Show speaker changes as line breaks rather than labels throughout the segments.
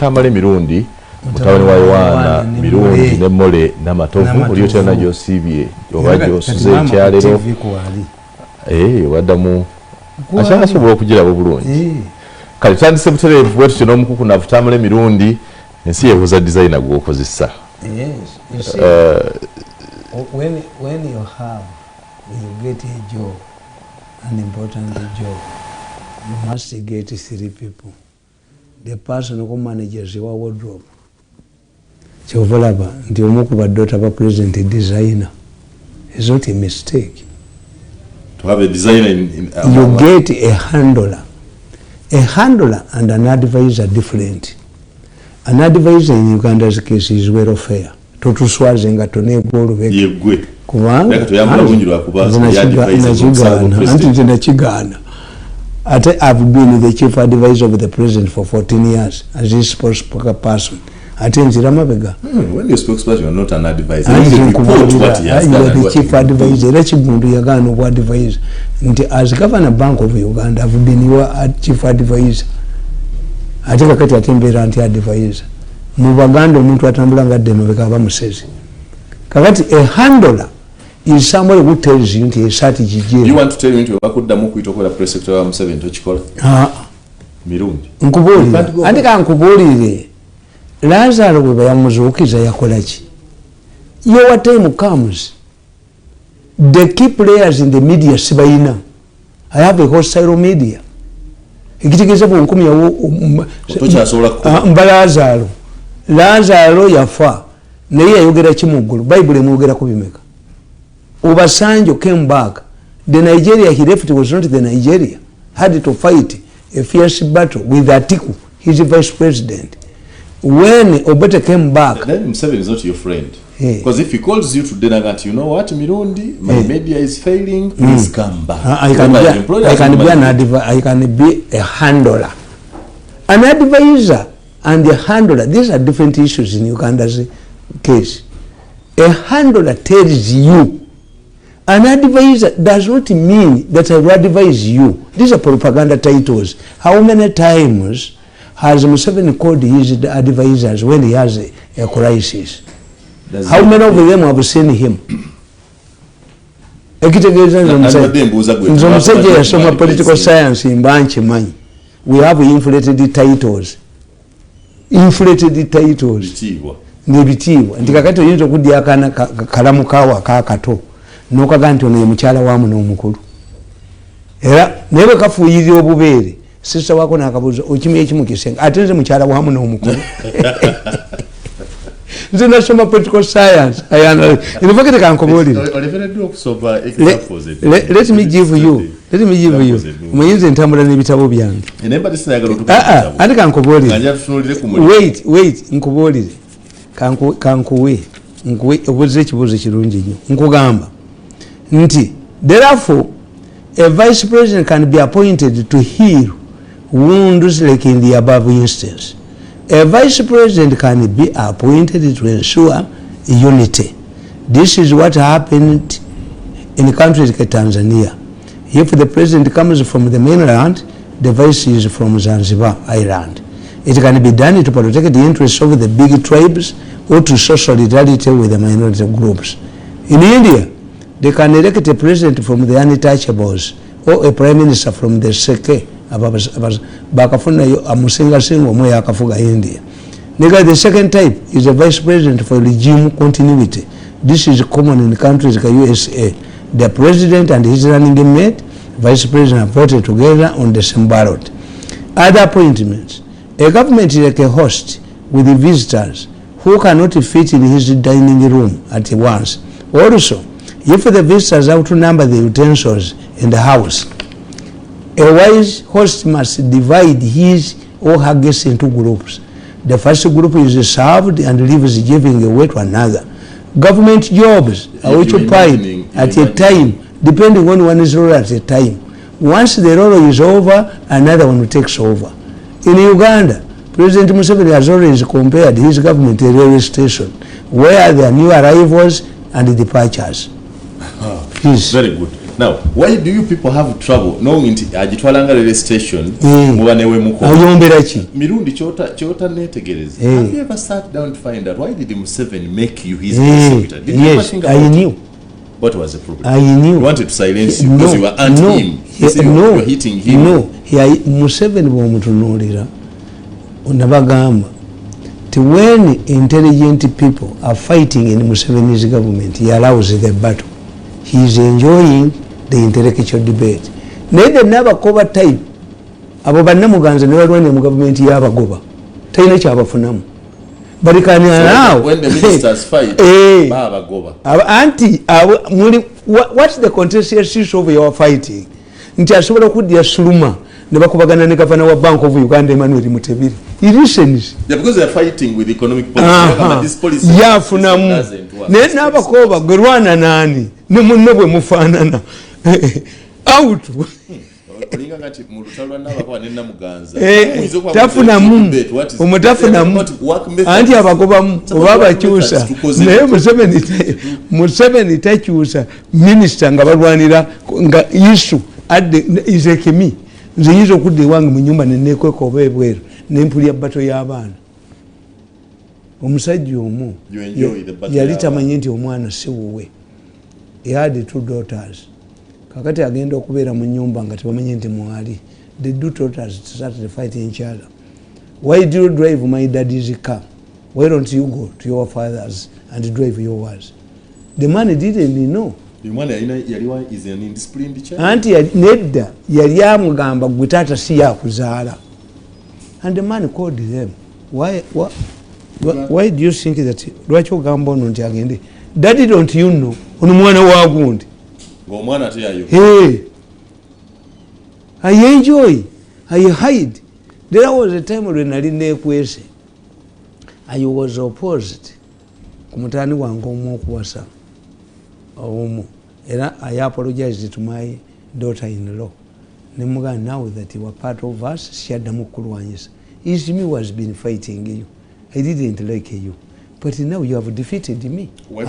Tamale Mirundi mutawani wa Yohana Mirundi ne Mole n'amatovu oliyo tena gyosibye oba gyosuze ekyalero wadamu ashaka sobola okugira bulungi kale tandise butereevu bwetu kino omukuku na Tamale Mirundi ensi yebuza designer gwokozesa.
Yes, you see, when you get a job, an important job, you must get 3 people. The person who manages your wardrobe. Chovolaba, the Omukuba daughter of a president, a designer. It's not a mistake.
To have a designer
you get a handler. A handler and an advisor are different. An advisor in Uganda's case is welfare. Totuswazenga tonegolo
yegwe
kubanga Chigana. I've been the chief advisor of the president for 14 years as his spokesperson. When
you're spokesperson, you're not an advisor.
You are the chief advisor. As Governor Bank of Uganda, I've been your chief advisor. I think I can't attend anti-advisor. Mubaganda omuntu atambulanga demo bekaba musezi. Kakati a handler is somebody who tells you nti esati jije.
You want to tell me nti bakuddamu kuitokola press secretary wa Museveni tochikola? Mirundi.
Nkubulire. Andika nkubulire. Lazaro bwe yamuzukiza yakola ki? Your time comes. The key players in the media sibayina. I have a hostile media. Ikitegeza bu 10 yawo Lazaro. Lazaro yafa naye yayogera kimugulu Bible emwogera kubimeka. Obasanjo came back. The Nigeria he left was not the Nigeria. Had to fight a fierce battle with Atiku, his vice president. When Obote came back,
then Museveni is not your friend. Because if he calls you to Denagat, you know what, Mirundi, my media is failing, please come back.
I can be a handler. An advisor and a handler, these are different issues in Uganda's case. A handler tells you. An advisor does not mean that I will advise you. These are propaganda titles. How many times has Museveni called his advisors when he has a crisis? How many of them have seen him? Political science in Banchi Mani. We have inflated titles. Inflated titles. Nebitiwa. Ntikakati oyinza okudya kalamu kawa kakato. Nokaga nti ono mukyala wamu n'omukulu. Era naye kafuuyirira obubeere. Sisa wako n'akabuuza okimye ekimu kisenga. Ate nze mukyala wamu n'omukulu. Nze nasoma political science. In fact, let me give you. Muyinze ntambula n'ebitabo byange. Ate kankubuulire. Wait, nkubuulire. Kankuwe obuuze ekibuuzo kirungi nnyo. Nkugamba nti therefore a vice president can be appointed to heal wounds like in the above instance. A vice president can be appointed to ensure unity. This is what happened in countries like Tanzania. If the president comes from the mainland, the vice is from Zanzibar Island. It can be done to protect the interests of the big tribes or to show solidarity with the minority groups. In India, they can elect a president from the untouchables or a prime minister from the Seke. Bakafuna amusinga singo mwe akafuga India. The second type is a vice president for regime continuity. This is common in countries like USA. The president and his running mate, vice president, are voted together on the same ballot. Other appointments. A government is like a host with the visitors who cannot fit in his dining room at once. Also, if the visitors outnumber the utensils in the house, a wise host must divide his or her guests into groups. The first group is served and leaves giving away to another. Government jobs are occupied at a time, depending on one is role at a time. Once the role is over, another one takes over. In Uganda, President Museveni has always compared his government to a railway station, where there are new arrivals and departures.
Very good. Now, why do you people have trouble knowing nti agitwalanga railway station muba newe muko
ayombera ki
Mirundi chota netegereza have you ever sat down to find out why did Museveni make you his secretary? Did you ever think about
I knew
what was the problem?
I knew.
You wanted to silence you because you were anti him. You were hitting him.
No, Museveni bwomutunuulira onabagamba when intelligent people are fighting in Museveni's government, he allows the battle. He is enjoying the intellectual debate. Nede n'abagoba type abo bannamuganza ne balwana mu government y'abagoba talina kyabafunamu. But he can allow
when the ministers fight babagoba.
Anti what's the contentious issue of your fighting? Nti asobola okudya suluma ne bakubagana ne governor wa Bank of Uganda Emmanuel Mutebiri. He listens.
Yeah, because they are fighting with economic policy. This policy
doesn't work. Ne n'abakoba gwerwana nani ne munne bwe mufaanana out tafunamu omutafunamu anti abagobamu oba bakyusa naye Museveni takyusa minisita nga balwanira nga isu adde izekemi nze yinza okudda ewange mu nyumba nenekweka oba ebweru nempulya bato y'abaana omusajja omu yali tamanyi nti omwana si wuwe. He had 2 daughters. Kakati agenda okubeera mu nyumba nga tebamanyi nti mwali. The 2 daughters started fighting each other. Why do you drive my daddy's car? Why don't you go to your father's and drive yours? The man didn't know.
The man is an indisciplined child.
Anti nedda yali amugamba gwe taata si yakuzaala. And the man called them. Why do you think that lwaki ogamba ono nti agende? Daddy, don't you know? Ono mwana wa gundi.
Ng'omwana ate yayo.
Hey. I enjoy. I hide. There was a time when I didn't equate. I was opposed. Kumutani wange omukuwasa. Omu. And I apologized to my daughter-in-law. Nemuga, now that you were part of us, she had mukulwanyisa. Isimi was been fighting you. I didn't like you. But now you have defeated me.
Where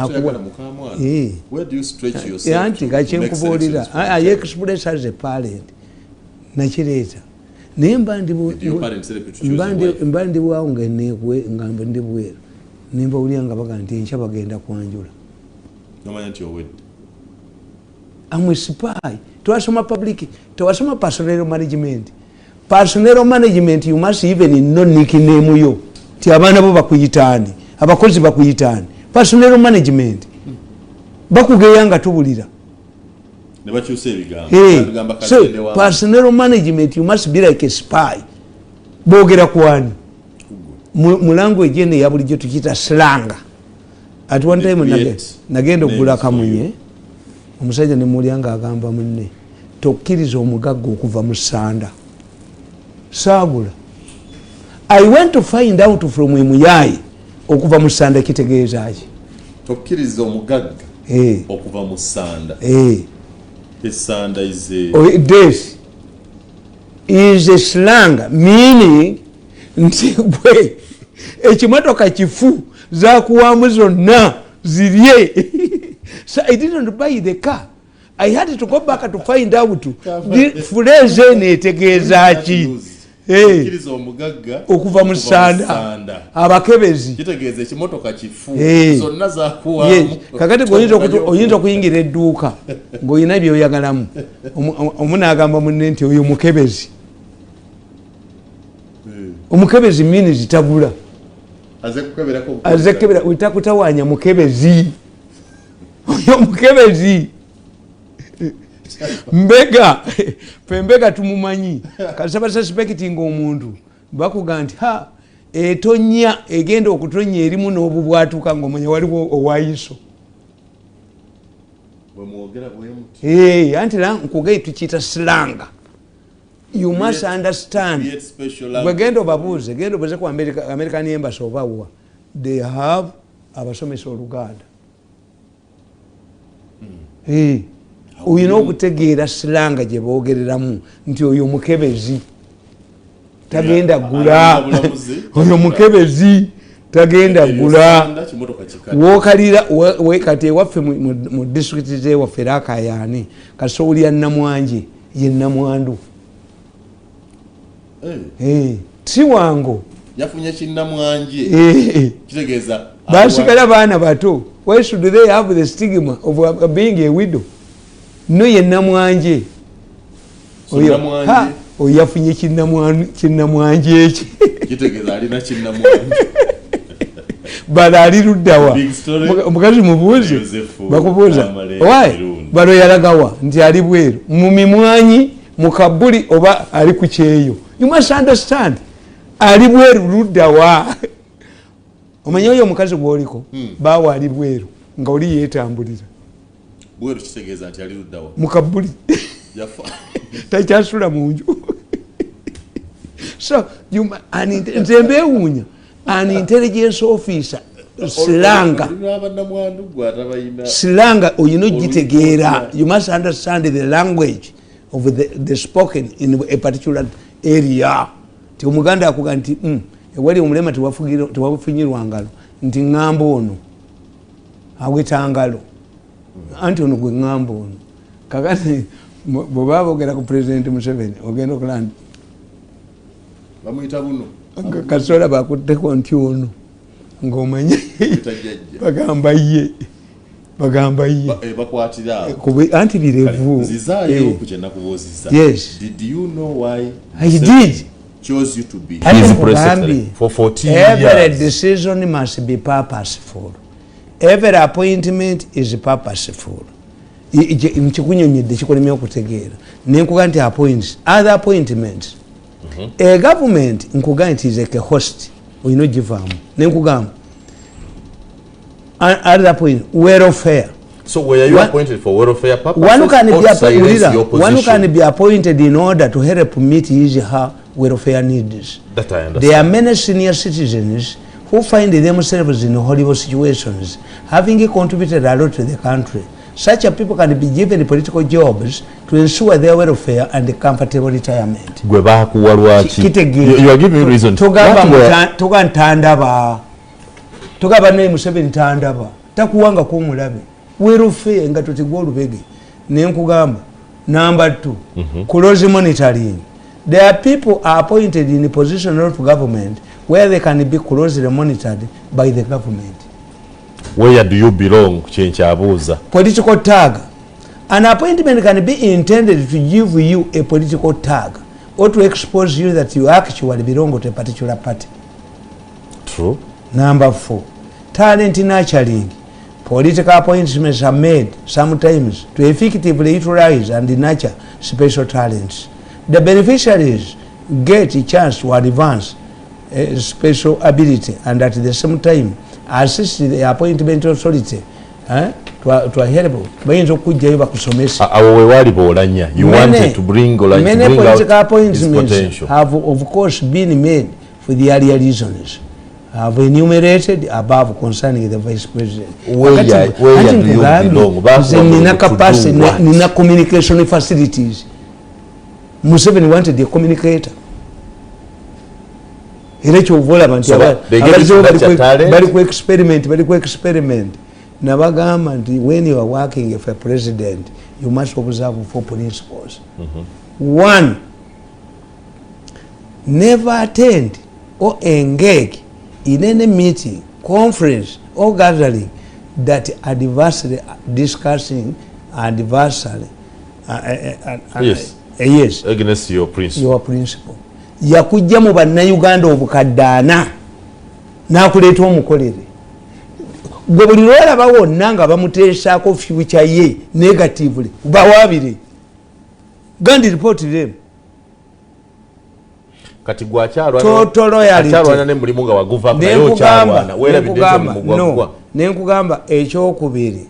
do you stretch yourself?
I express as a parent. Nachireta.
Did your parents celebrate you as a wife?
Mbandi wange nekwe ngamba ndi bweru. Nimba ulianga baga nti ncha bagenda kwanjula.
Nomanya nti your wedding.
I'm a spy. Twasoma public, twasoma personnel management. Personnel management you must even know nickname yo. Ti abana bo bakuyitani. Abakozi bakuyitani. Personnel management bakugeyanga tubulira
ne bakyusa ebigambo
so personnel management you must be like a spy. Boogera kwani mu language ene ya bulijjo tukita slang. At one time nagenda okugula kamunye omusajja ne mulyanga agamba munne tokkiriza omugagga okuva mu ssanda saagula. I went to find out from Muyai okuva mu ssanda kitegeeza ki
tokkiriza omugagga okuva mu ssanda. Essanda is a slang meaning nti gwe ekimotoka kifu zakuwamu zonna zirye. So I didn't buy the car. I had to go back to find out phrase netegeeza ki okuva mu ssanda abakebezi kitegeeza ekimotoka kifu zonna zakuwa.
Kakati oyinza okuyingira edduuka ng'olina byoyagalamu omunaagamba munne nti oyo mukebezi. Omukebezi mini zitabula aze kukebera utakutawanya mukebezi oyo mukebezi mbega pembega tumumanyi kasaba suspecting omuntu bakuga nti etonya egenda okutonya erimu n'obubwatuka ng'omanya waliwo owayiso anti nkuge tukiyita slanga. You must understand. Genda obabuuze genda obuuze ku American Embassy obawa they have abasomesa Oluganda. Oyina okutegeera silanga gye boogereramu nti oyo mukebezi tagenda gula oyo mukebezi
tagenda gula wokalira kati ewaffe mu district zewaffe Rakayani kasowulya Namwanje ye Namwandu si wango
yafunye Kinnamwanje kitegeeza
basigala baana bato. Why should they have the stigma of being a widow? No ye Namwanje oyo yafunye Kinnamwanje eki
kitegeeza alina Kinnamwanje
bala ali luddawa omukazi mubuuze bakubuuza balo yalagawa nti ali bweru mu mimwanyi mu Kabuli oba ali ku kyeyo. You must understand ali bweru luddawa. Omanyi oyo omukazi gwoliko bawa ali bweru nga oli yeetambulira
bweru kitegeeza nti ali luddawa
mu Kabuli takyasula mu nju. So nze mbeewuunya an intelligence officer silanga oyina ogitegeera. You must understand the language of the spoken in a particular area. Ti omuganda akuga nti ewali omulema tewafunyirwa ngalo nti ŋŋamba ono aweta ngalo anti ono gwe ŋŋamba ono. Kakati bw'oba boogera ku President Museveni ogenda okulanda
bamuyita buno
kasola bakutteko nti ono ng'omanye bagamba ye
bakwatira
anti birevu.
Nzizaayo ku kye nakubuuziza.
Yes.
Did you know why
I did.
Chose you to be
for 14 years?
Every decision must be purposeful. Every appointment is purposeful. Nkikunyonyedde kikolemya okutegeera nenkuga nti appoints other appointments. A government nkuga nti is like a host oyina ogivaamu nenkugamba other point welfare.
So were you appointed for welfare purposes?
One can be appointed in order to help meet her welfare needs.
That I understand.
There are many senior citizens who find themselves in horrible situations, having contributed a lot to the country. Such a people can be given political jobs to ensure their welfare and comfortable retirement.
You are giving reason.
Toga ntandaba. Toga ne Museveni ntandaba. Takuwanga ko mulabe. Welfare nga totigwa olubege. Ne nkugamba. Number 2. Close monitoring. There are people are appointed in a position of government where they can be closely monitored by the government.
Where do you belong?
Political tag. An appointment can be intended to give you a political tag or to expose you that you actually belong to a particular party.
True.
Number 4. Talent nurturing. Political appointments are made sometimes to effectively utilize and nurture special talents. The beneficiaries get a chance to advance a special ability and at the same time assist the appointment authority to a help bayinza okujjayo bakusomesa.
You wanted to bring
many political appointments have of course been made for the earlier reasons have enumerated above concerning the vice president.
Where do you belong?
Nina capacity, nina communication facilities. Museveni wanted a communicator. Era kyovola bantu bali ku experiment nabagamba nti when you are working for a president you must observe 4 principles. 1. Never attend or engage in any meeting, conference or gathering that adversely discussing adversely
yes against your principle.
Yakujja mu bannayuganda obukaddaana n'akuleeta omukolere gwe buli lwolaba wonna nga bamuteesaako future ye negatively bawaabire gandi report them
kati gwakyalwana ne mulimu nga waguvaako naye okyalwana weerabidde omulimu gwaggwa.
Nenkugamba ekyokubiri,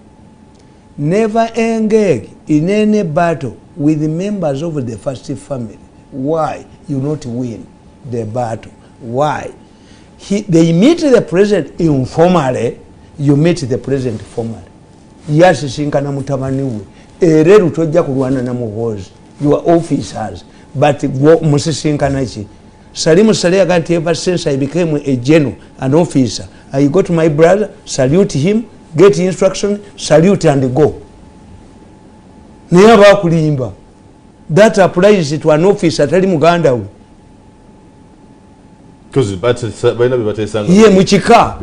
never engage in any battle with members of the first family. Why? You not win the battle. Why? They meet the president informally, you meet the president formally. Yes, sinkana mutabani we. Ereru tojja kulwana na muhozi. You are officers, but musisinkana ki. Salim Saleh got ever since I became a general, an officer. I go to my brother, salute him, get instruction, salute and go. Never kulimba. That applies to an officer atali Muganda we.
Because
Ye muchika.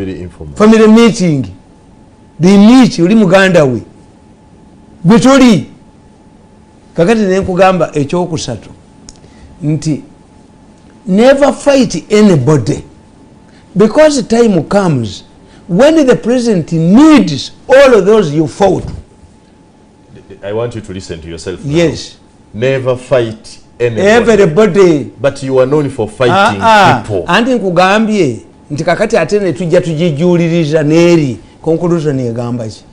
Family meeting. They meet uli Muganda we. Bitoli. Kakati nenkugamba ekyokusatu. Nti never fight anybody. Because the time comes when the president needs all of those you fought.
I want you to listen to yourself now.
Yes.
Never fight anybody.
Everybody.
But you are known for fighting people.
Anti nkugambye nti kakati atene tujja tujijuliriza neri conclusion egamba ki.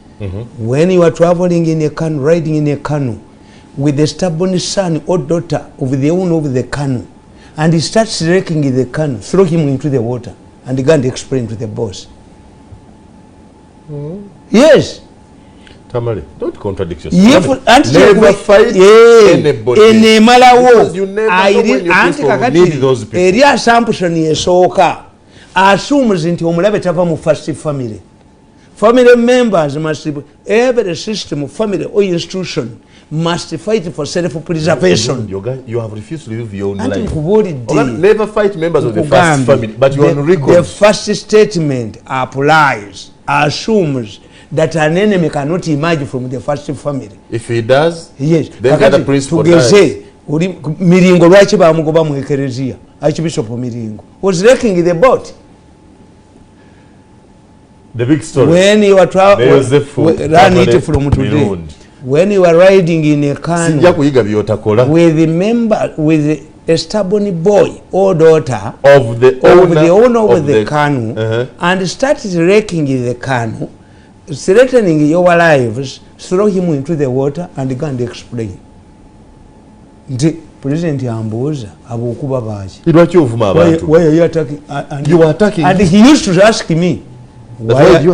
When you are traveling in a canoe, riding in a canoe with the stubborn son or daughter of the owner of the canoe, and he starts wrecking the canoe, throw him into the water and go and explain to the boss. Yes.
Tamale, don't contradict yourself.
Never
fight anybody.
Because
you never know when you need those people.
Eri assumption esooka assumes nti omulabe tava mu first family. Family members must, every system of family or institution must fight for self-preservation.
You have refused to live your own
life.
Never fight members of the first family, but you are on record.
The first statement applies, assumes that an enemy cannot emerge from the first family.
If he does,
yes.
Then the principle dies.
Miringo lwaki bamugoba mu ekereziya Archbishop Miringo was wrecking the boat.
The big story.
When you are traveling, run it from today. When you are riding in a canoe with a stubborn boy or daughter
of the owner
of the canoe, and start wrecking the canoe, threatening your lives, throw him into the water and go and explain. The President Amboza abokuba baji. Why are you attacking?
You are attacking.
And he used to ask me, why are you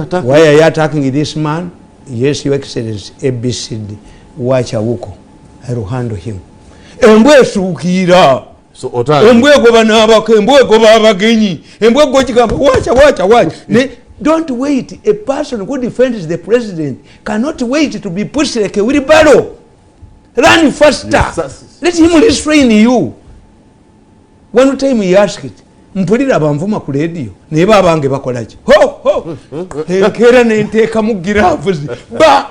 attacking this man? Yes, Your Excellency, ABCD, watch awuko. I will handle him. Embwe sukira.
So otani.
Embwe goba nabako, embwe goba abagenyi. Embwe gochikamba, watch. Don't wait. A person who defends the president cannot wait to be pushed like a wheelbarrow. Run faster. Yes, let him restrain you. One time he asked it. Mpulira bamvuma ku radio ne babange bakola ki ho ekera ne nteka mu girafes ba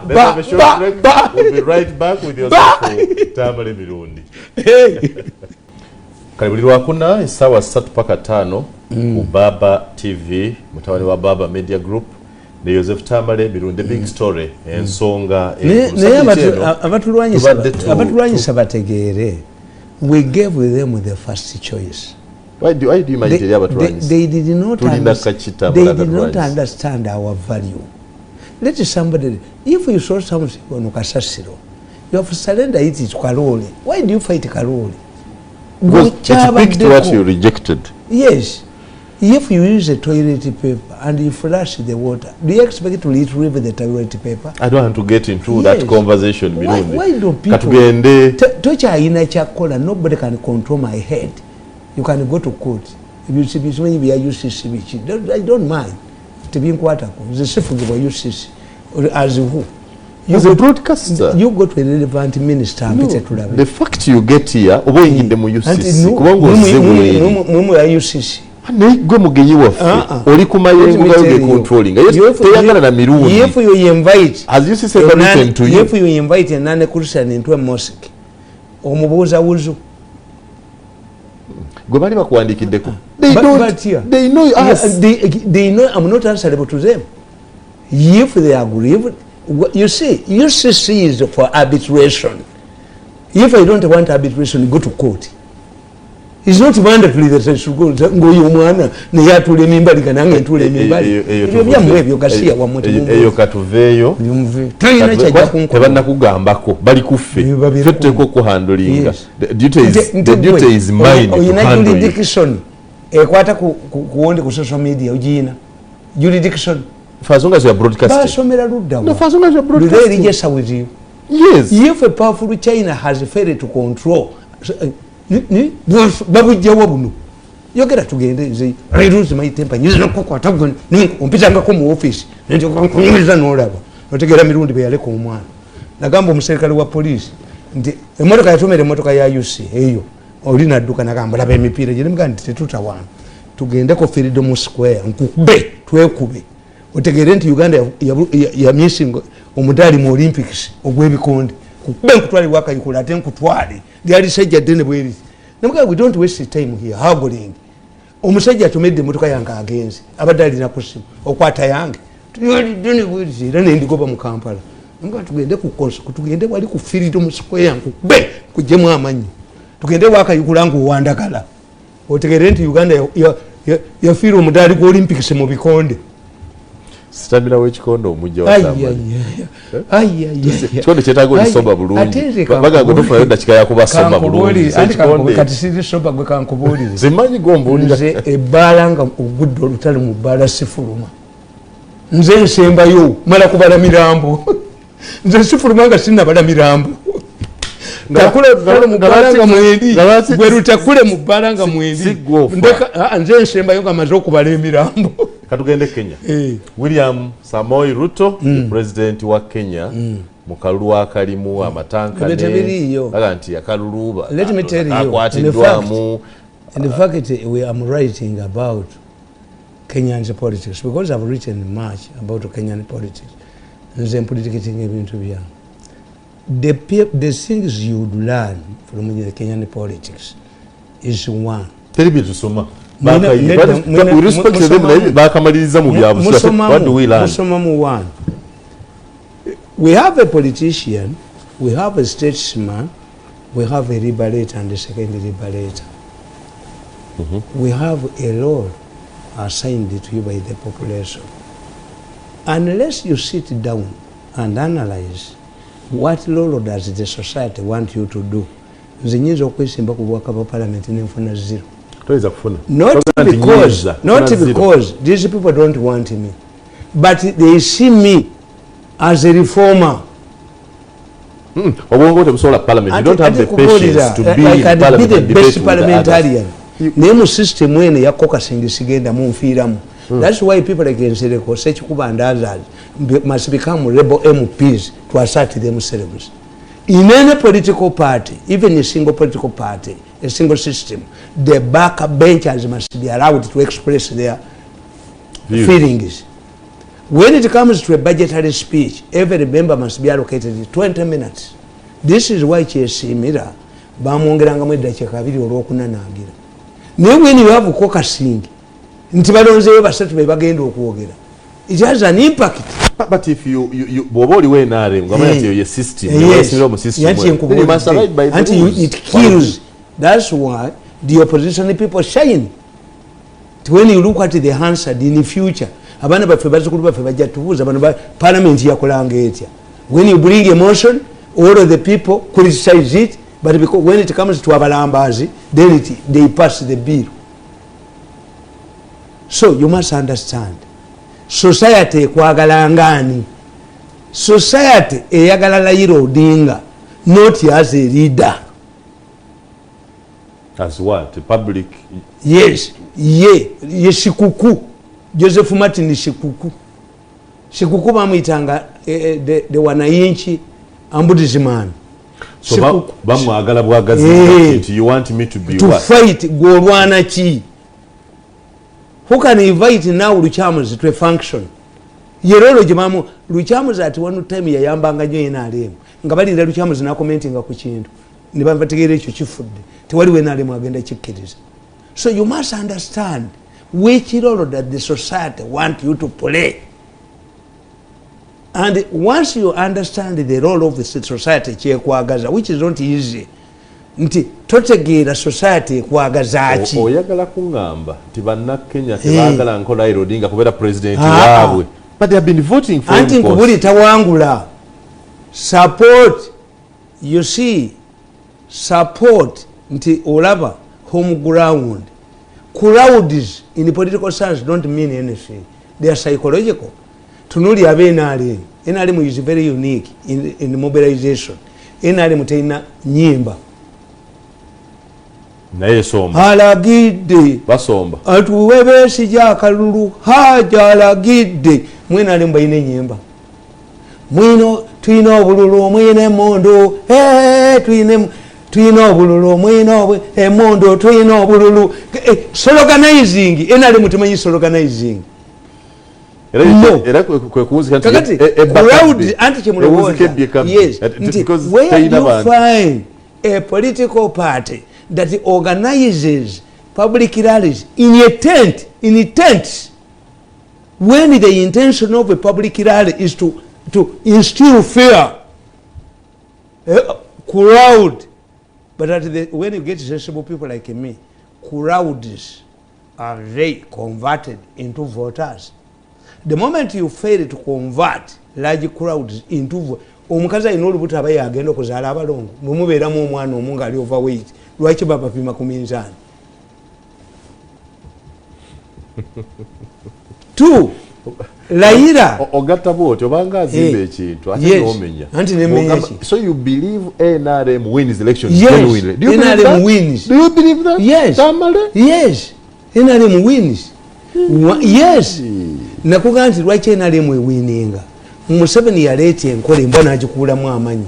we'll be right back with your Tamale Mirundi. Karibulirwa kuna sawa 3 paka 5 ku Baba TV mutawani wa Baba Media Group ne Joseph Tamale Mirundi big story ensonga
abatulwanyisa bategeere we gave them the first choice.
Why do you mind
they did not understand our value. Let somebody, if you saw something on Kasasiro, you have to surrender it to Karoli. Why do you fight Karoli?
It picked what you rejected.
Yes. If you use a toilet paper and you flush the water, do you expect to retrieve the toilet paper?
I don't want to get into that conversation.
Why do people nobody can control my head? You can go to court. If you see when you are UCC, I don't mind. To be in quarter, the chief of UCC, as who?
As a broadcaster,
you go to a relevant minister.
No, the fact you get here, obeying in the UCC,
UCC. If you invite,
as you say, listen to you.
If you invite a non-Christian into a mosque,
They know us.
They know I'm not answerable to them. If they agree, you see, UCC is for arbitration. If I don't want arbitration, go to court. It's not mandatory that I should go Yumana, Niatule Mimbari, Kananga, Tule Mimbari. You can see one more
Katuveyo, Kugambako, Barikufe, Feteko handling. The duty is mine.
Jurisdiction. A quarter ku social media, Ugina. Jurisdiction.
For as long as you are broadcasting.
No,
for as long as you are broadcasting.
Do they register with you?
Yes.
If a powerful China has failed to control,
yogera tugende nze I lose my temper nyiza nokukwata gwe ompitangako mu office nti kunyumiriza n'olaba otegeera Mirundi be yaleka omwana nagamba omuserikale wa poliisi nti emmotoka yatomera emmotoka ya UC eyo oli nadduka nagamba laba emipiira gye nemugamba nti tetutawaana tugendeko Freedom Square nkukube twekube otegeere nti Uganda ya missing omudaali mu Olympics ogw'ebikonde kukube nkutwale wakayikula ate nkutwale lyali sajja ddene bweri nemugamba we don't waste time here haggling omusajja atomedde emmotoka yange agenze abadde alina ku ssimu okwata yange era nendigoba mu Kampala nga tugende ku konso tugende wali ku Freedom Square nkukube kujjemu amannyo tugende wakayikula ng'owandagala otegeere nti Uganda yafiira omudaali gwa Olympics mu bikonde
sitamira w'ekikondo omujja wasamba kikondo kyetaaga olisoba bulungi baganga tofunayo dakika yakubasoma bulungi
kati siri soba gwe kankubuulire
zimanyi gombuulira
nze ebbaala nga ogudde olutali mu bbaala sifuluma nze nsembayo mala kubala mirambo nze sifuluma nga sinnabala mirambo mubbalanga mwendi gwe lutakule mu bbalanga mwendi nze nsembayo nga maze okubala emirambo
katugende Kenya William Samoei Ruto president wa Kenya mu kalulu akalimu amatankane aga nti akaluluba akwatiddwamu
in fact we am writing about Kenyan politics because I've written much about Kenyan politics nze politicating ebintu byange the things you would learn from the Kenyan politics is one.
Tell me to soma. We respect them. Bakamaliriza mu byabusa. What do we learn?
One. We have a politician, we have a statesman, we have a liberator and a second liberator. We have a role assigned to you by the population. Unless you sit down and analyze what role does the society want you to do, nzinyiza okwesimba ku bwaka bwa parliament nenfuna zero. Not because these people don't want me, but they see me as a reformer.
You don't have the patience to be
like I'd be the best parliamentarian. Name system when ya caucusing sigenda munfiramu. That's why people like Nsereko, Sechikuba and others must become rebel MPs to assert themselves. In any political party, even a single political party, a single system, the backbenchers must be allowed to express their feelings. When it comes to a budgetary speech, every member must be allocated 20 minutes. This is why Chesimira, bamwongeranga mweddakiika kabiri olw'okunanaagira. Naye when you have caucusing, nti balonzeeyo basatu be bagenda okwogera, it has an impact.
But if you bw'oba oliwo NRM ngamanya nti ye system newasinira mu system you must abide by the rules.
It kills. That's why the opposition people shine. When you look at the Hansard in the future, abana baffe bazzukulu baffe bajja tubuuza bano parliament yakolanga etya. When you bring a motion, all of the people criticize it, but because when it comes to abalambazi, then they pass the bill. So you must understand, society ekwagala ngani? Society eyagala Raila Odinga, not as a leader.
As what? The public?
Yes. Ye Shikuku. Joseph Martin Shikuku. Shikuku bamwitanga the wananchi ambudizimani.
So bamwagala bwagazi. You want me to be
to
what?
Fight golwana chi. Who can invite now Luchamus to a function? Yerolo jimamu Luchamus at one time yayambanga nyo NRM. Ngabali nda Luchamus na commenting ku kintu. Nibampategere ekyo kifudde. Tewali we NRM agenda kikkiriza. So you must understand which role that the society want you to play. And once you understand the role of the society kyekwagaza, which is not easy, nti totegeera society ekwagaza ki.
Oyagala kungamba nti bannakenya tebagala nkola Raila Odinga kubeera president waabwe. But they have been voting for him.
Anti nkubuli tawangula. Support, you see, support nti olaba home ground. Crowds in the political science don't mean anything. They are psychological. Tunuli abe NRM. NRM is very unique in mobilization. NRM tena nyimba.
naye somba
alagidde
basomba
atuwe Besigye akalulu haja alagidde mwina ali mbayina enyemba mwino tuyina obululu mwina emondo tuyina obululu mwina emondo tuyina obululu sloganizing enali mutemanyi sloganizing
era kwe kuwuzika
kakati crowd anti kyemulowooza yes nti where do you find a political party that organizes public rallies in a tent when the intention of a public rally is to instill fear crowd but when you get sensible people like me crowds are very converted into voters. The moment you fail to convert large crowds into omukazi alina olubuto aba yagenda okuzaala abalongo mumubeeramu omwana omu ngaali overweight lwaki babapima ku minzaani. Two, Raila
ogatta bwoti obanga azimba ekintu ate n'omenya
anti nemenya ki.
So you believe NRM wins election
genuinely? Do you NRM wins?
Do you believe that?
Yes.
Tamale?
Yes. NRM wins. Yes. Nakuga nti lwaki NRM ewininga. Museveni yaleeta enkola emba n'agikuulamu amanyi.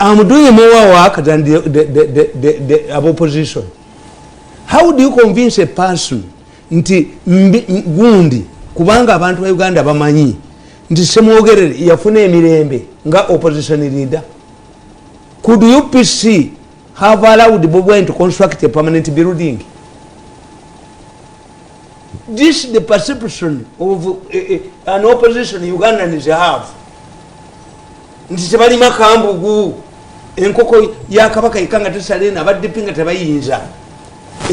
I'm doing more work than the opposition. How do you convince a person nti gundi kubanga abantu ba Uganda bamanyi nti semwogerere yafuna emirembe nga opposition leader? Could UPC have allowed Bobo Wine to construct a permanent building? This is the perception of an opposition Ugandans have. Nti tebalima kambugu enkoko ya kabaka ikanga tesalena abadipinga tebayinza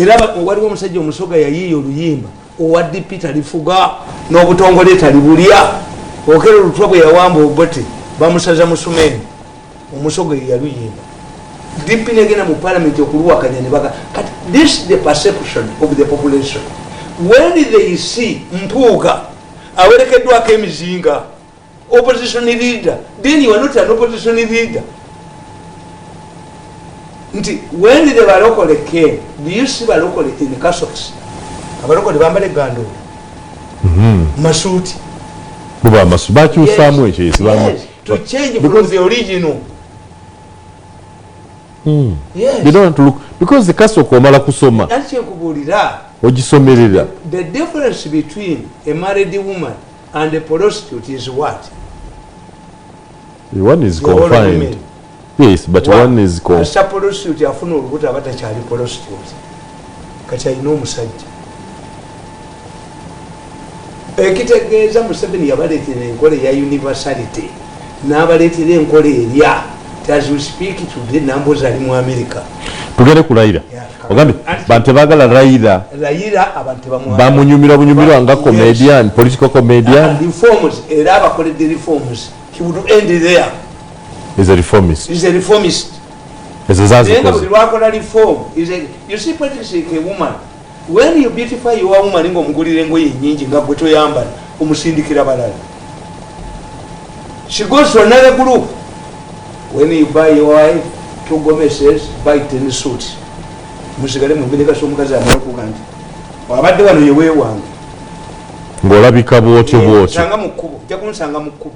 era waliwo omusajja omusoga yayiiya oluyimba owaddipi talifuga n'obutongole talibulya okera olutwa bwe yawamba obote bamusaza musumeni omusoga yaluyimba dipi negenda mu parliament okuluwakanya ne baka kati this is the perception of the population when they see mpuuga awerekeddwako emizinga opposition leader, then you are not an opposition leader. When the Barokole came, do you see Barokole in the cassocks? Barokole bambale gando. Masuti. Yes, to change because the original. Yes.
You don't want to look because the cassock omala kusoma.
The difference between a married woman and a prostitute is what?
One is confined. Yes, but one is confined.
As a prostitute, you have no good about a child prostitute. Because I know Musajja. Ekitegeeza Museveni yabaleetera enkola eya universality n'abaleetera enkola erya as we speak today numbers ali mu America.
Tugende ku Raila ogambe bantu baagala Raila
abantu
bamunyumira bunyumirwa nga comedian, political comedian,
reforms era abakoledde reforms. He would end there.
He's a reformist.
He's a reformist.
He's a Zazi
reform. You see politics like a woman. When you beautify your woman, you mugulire engoye nyingi nga bwe toyambala omusindikira balala. She goes to another group. When you buy your wife, two gomeses, buy 10 suits. Musigale mubireka somukazi amara kuganti. Wabadde wano yewe wange.
Ngolabika bwotyo bwotyo.
Sanga mukubo, jakunsanga mukubo.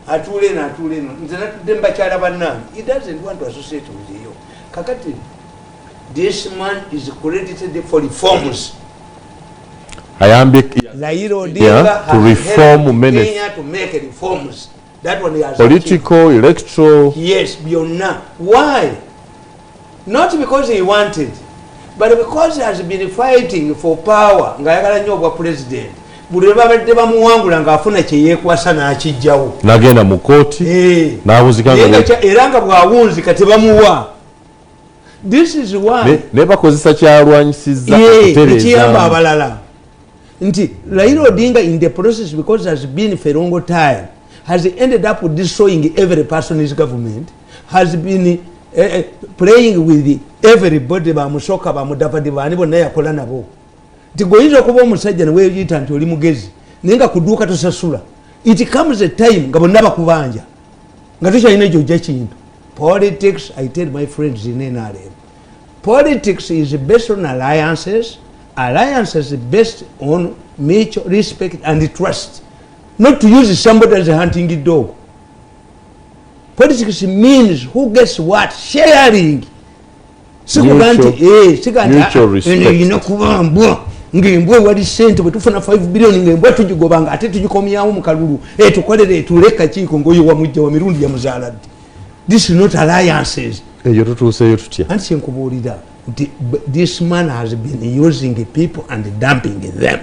Atule no. Nze natudde mbakyala bannange. He doesn't want to associate with you. Kakati, this man is credited for reforms.
Raila Odinga to reform many.
Kenya to make reforms. That one he has
political, electoral.
Yes, beyond now. Why? Not because he wanted, but because he has been fighting for power. Ngayagala nnyo obwa president. Buli babadde bamuwangula ng'afuna kye yeekwasa n'akijjawo.
Nagenda mu kooti. N'awunzika
era nga bw'awunzika tebamuwa. This is why.
Ne bakozesa kyalwanyisizza
okutereeza. Ekiyamba abalala. Nti Raila Odinga in the process because he has been for a long time has ended up destroying every person in his government, has been playing with everybody bamusoka bamudavadi bani bonna yakola nabo. Tigoyinza okuba omusajja ne weeyita nti oli mugezi naye nga kuduuka tosasula. It comes a time nga bonna bakubanja nga tokyalina gyojja kintu. Politics, I tell my friends in NRM,
politics is based on alliances. Alliances is based on mutual respect and trust. Not to use somebody as a hunting dog. Politics means who gets what, sharing.
Mutual respect.
Ngembwe wali sente bwetufuna 5 billion ngembwe tujigobanga ate tujikomyawo mu kalulu tukolere tuleka kiko ngoyo wa mujja wa Mirundi ya muzaladi. This is not alliances.
Eyo tutuseyo tutya.
Anti nkubuulira this man has been using the people and dumping them.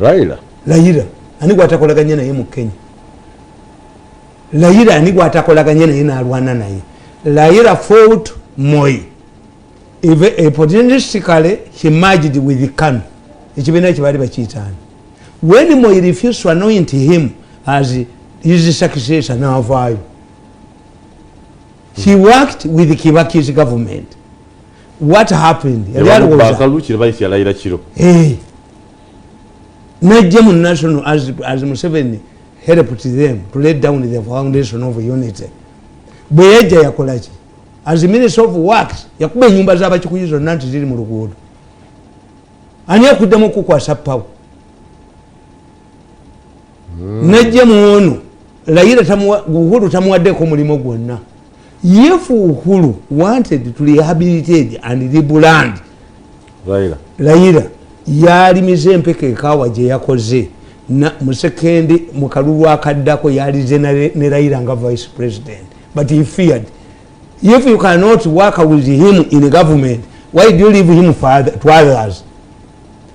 Raila ani gwatakolaganye naye mu Kenya. Raila ani gwatakolaganye naye n'alwana naye. Raila fought Moi. Potentially he merged with the Kanu. Ekibina ekibali bakiyitaani. When Moi refused to anoint him as his successor n'avaayo. He worked with Kibaki's government. What happened? Najjamu national as Museveni helped them to lay down the foundation of unity. Bweyaja yakolaki? As the Minister of Works, yakuba enyumba z'abakikuyu zonna nti ziri mu luguudo. Ani akuddemu kukwasa pawo? Najjamu ono Raila Uhuru tamuwaddeko mulimu gwonna. If Uhuru wanted to rehabilitate and rebrand Raila yalimize empeka ekawa gye yakoze na musekendi mu kalulu akaddako yalize ne Raila nga vice president, but he feared if you cannot work with him in the government, why do you leave him to others?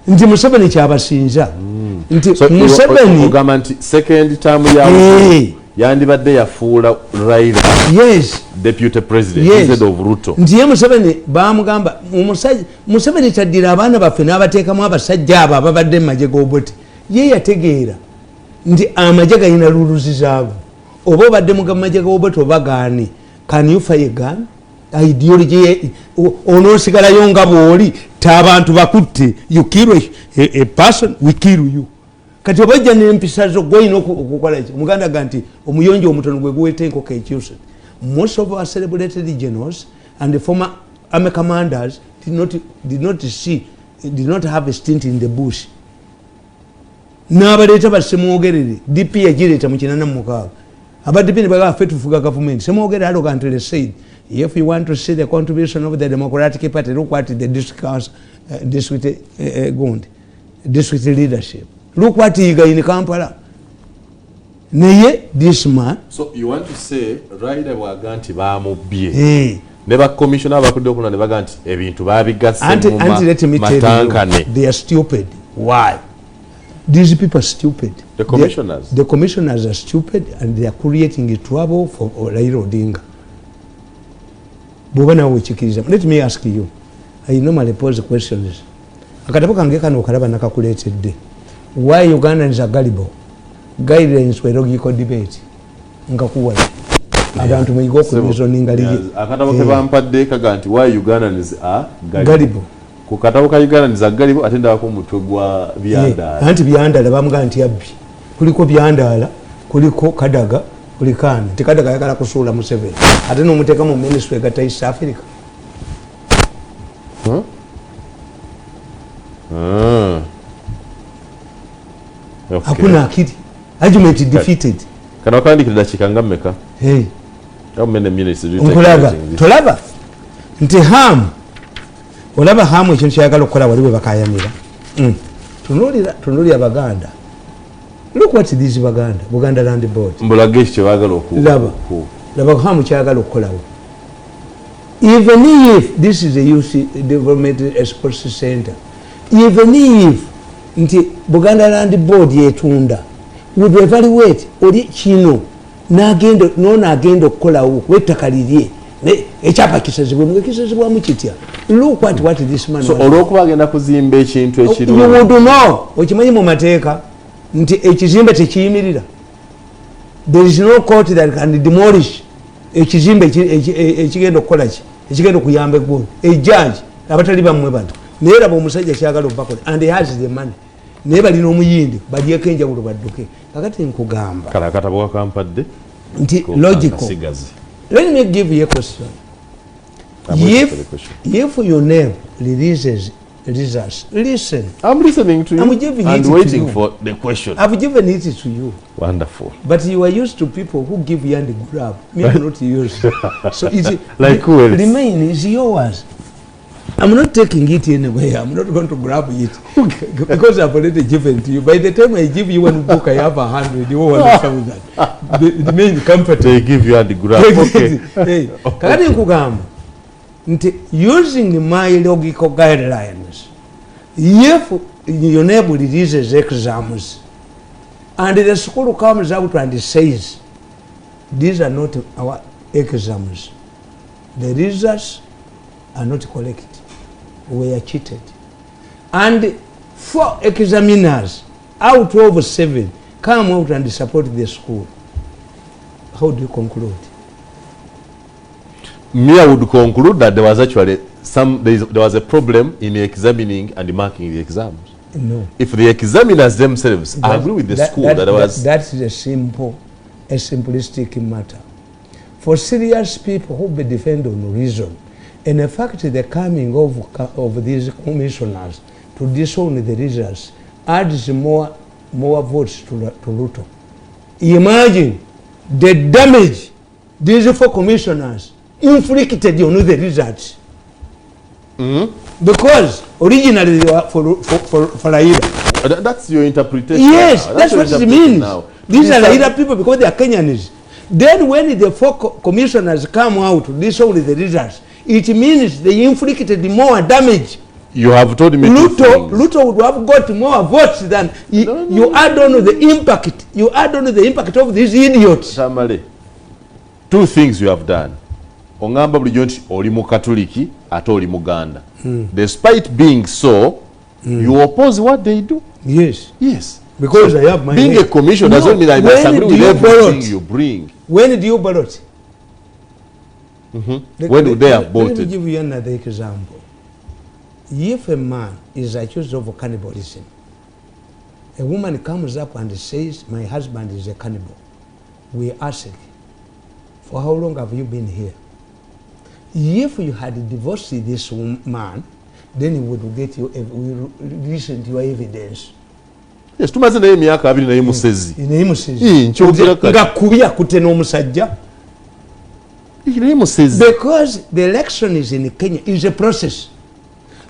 Nti Museveni kyabasinza nti Museveni
ogamba nti second term yawe yandibadde yafuula Raila deputy president instead of Ruto.
Nti ye Museveni bamugamba Museveni taddira abaana baffe n'abateekamu abasajja abo ababadde mu magye g'Obote. Ye yategeera nti amagye galina luluzi zaavu. Oba obadde mu magye g'Obote oba gaani, can you fire a gun? Ideology onoosigalayo nga bw'oli abantu bakutte, you kill a person, we kill you. Kati obajja n'empisa zo gw'olina okukola ki? Muganda ga nti omuyonjo omutono gwe guweta enkoko ekyuse. Most of our celebrated generals and the former army commanders did not have a stint in the bush. N'abaleeta basemwogerere DP yagireeta mu 86. Abadde ne bagamba ffe tufuga government. Semwogerere arrogantly said, if you want to see the contribution of the Democratic Party, look what the district leadership. Look what he got in Kampala. Naye this man.
So you want to say Raila waganti bamubye. Never commissioner bakudde okulona ne baganti ebintu babigase mu matankane.
They are stupid. Why? These people are stupid.
The commissioners.
The commissioners are stupid and they are creating a trouble for Raila Odinga. Let me ask you. I normally pose questions. Akatabo kange kano okalaba nakakuleetedde. Why Ugandans are gullible? Guidelines were logical debate. Nkakuwala. Abantu mwigo ku reasoning ligi.
Akatabo ke bampadde kaganti why Ugandans are
gullible.
Ku katabo ka Ugandans are gullible atenda ko mutwe gwa byandala.
Anti byandala bamuga nti yabbi. Kuliko byandala, kuliko kadaga, kulikana. Tikadaga yakala kusuula Museveni. Ate no muteka mu ministry ga East Africa. Okay. Hakuna akili. Argument defeated.
Kana wakandi kidachika ngammeka. How many minutes do you take?
Tolaba. Nti ham. Olaba hamu ekintu kyayagala okukola waliwe bakayamira. Tunulira Baganda. Look what this Buganda Land Board.
Mbulage kye bagala
Laba hamu kyayagala okukolawo. Even if this is a youth development sports center, even if nti Buganda Land Board yetunda, would evaluate oli kino n'agenda okukolawo wettaka lirye ekyapa kisazibwamu kitya. Look what this man.
So olwokuba agenda kuzimba ekintu ekirungi.
You would know okimanyi mu mateeka nti ekizimbe tekiyimirira. There is no court that can demolish ekizimbe ekigenda okukola ki ekigenda okuyamba eggulu. Ejudge abatali bamwe bantu naye laba omusajja kyagala obakola and he has the money. Naye balina omuyindi balyeko enjawulo badduke. Kakati nkugamba
kala akatabo kampadde
nti logical. Let me give you a question. If your name releases results, listen.
I'm listening to you.
I'm giving
and
it
waiting
to you.
for the question.
I've given it to you.
Wonderful.
But you are used to people who give you and grab. Me, I'm not used. So it's
like who else?
Remain is yours. I'm not taking it anyway. I'm not going to grab it because I've already given it to you. By the time I give you one book, I have 100. You won't understand that. The main comfort.
They give you and grab. Okay.
Hey, using my logical guidelines, if your neighbor releases exams and the school comes out and says, these are not our exams, the results are not correct, we are cheated, and 4 examiners out of 7 come out and support the school, how do you conclude?
Me, I would conclude that there was actually there was a problem in examining and marking the exams.
No.
If the examiners themselves agree with the school that was...
That's a simplistic matter. For serious people who be defend on reason, and the fact the coming of these commissioners to disown the results adds more votes to Ruto. Imagine the damage these 4 commissioners inflicted on the results. Because originally they were for Raila.
That's your interpretation.
Yes, that's what it means.
Now.
These are Raila people because they are Kenyans. Then when the 4 commissioners come out to disown the results, it means they inflicted more damage.
You have told me
Ruto would have got more votes than you add on the impact. You add on the impact of these idiots.
Tamale, 2 things you have done. Ongamba bulijjo nti oli mu Katoliki ate oli Muganda. Despite being so, you oppose what they do.
Yes.
Yes.
Because so I have my
being a commission doesn't mean I must agree with everything you bring.
When do you ballot?
When do they have voted?
Let me give you another example. If a man is accused of cannibalism, a woman comes up and says, my husband is a cannibal. We ask, for how long have you been here? If you had divorced this man, then he would get you, listen to your evidence.
Yes, tumaze naye emyaka 2 naye musezi.
Naye musezi.
Nkyogera kati.
Nga kubi akute n'omusajja.
Naye musezi.
Because the election is in Kenya is a process.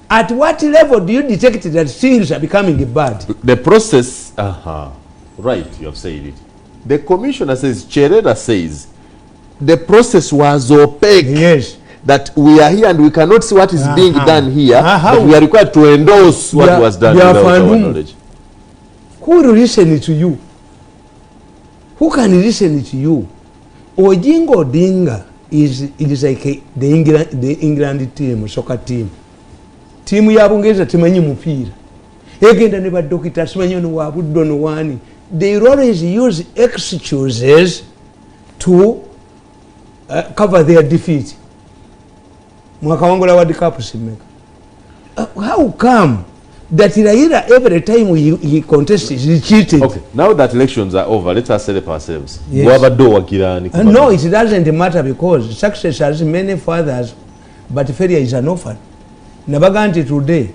At what level do you detect that things are becoming bad?
The process, right, you have said it. The commissioner says, Chereda says, the process was opaque.
Yes.
That we are here and we cannot see what is being done here, but we are required to endorse what was done without our knowledge.
Who will listen to you? Who can listen to you? Ojingo Odinga is like the England team, soccer team. Team ya Bungereza temanyi mupiira. Egenda ne badokita simanyi no wabuddo no wani. They always use excuses to cover their defeat. Mwaka wangu la World Cup simeka. How come that Raila every time he contests he cheated?
Okay, now that elections are over, let us set up ourselves.
Yes.
No,
it doesn't matter because success has many fathers, but failure is an orphan. Nabaganti today,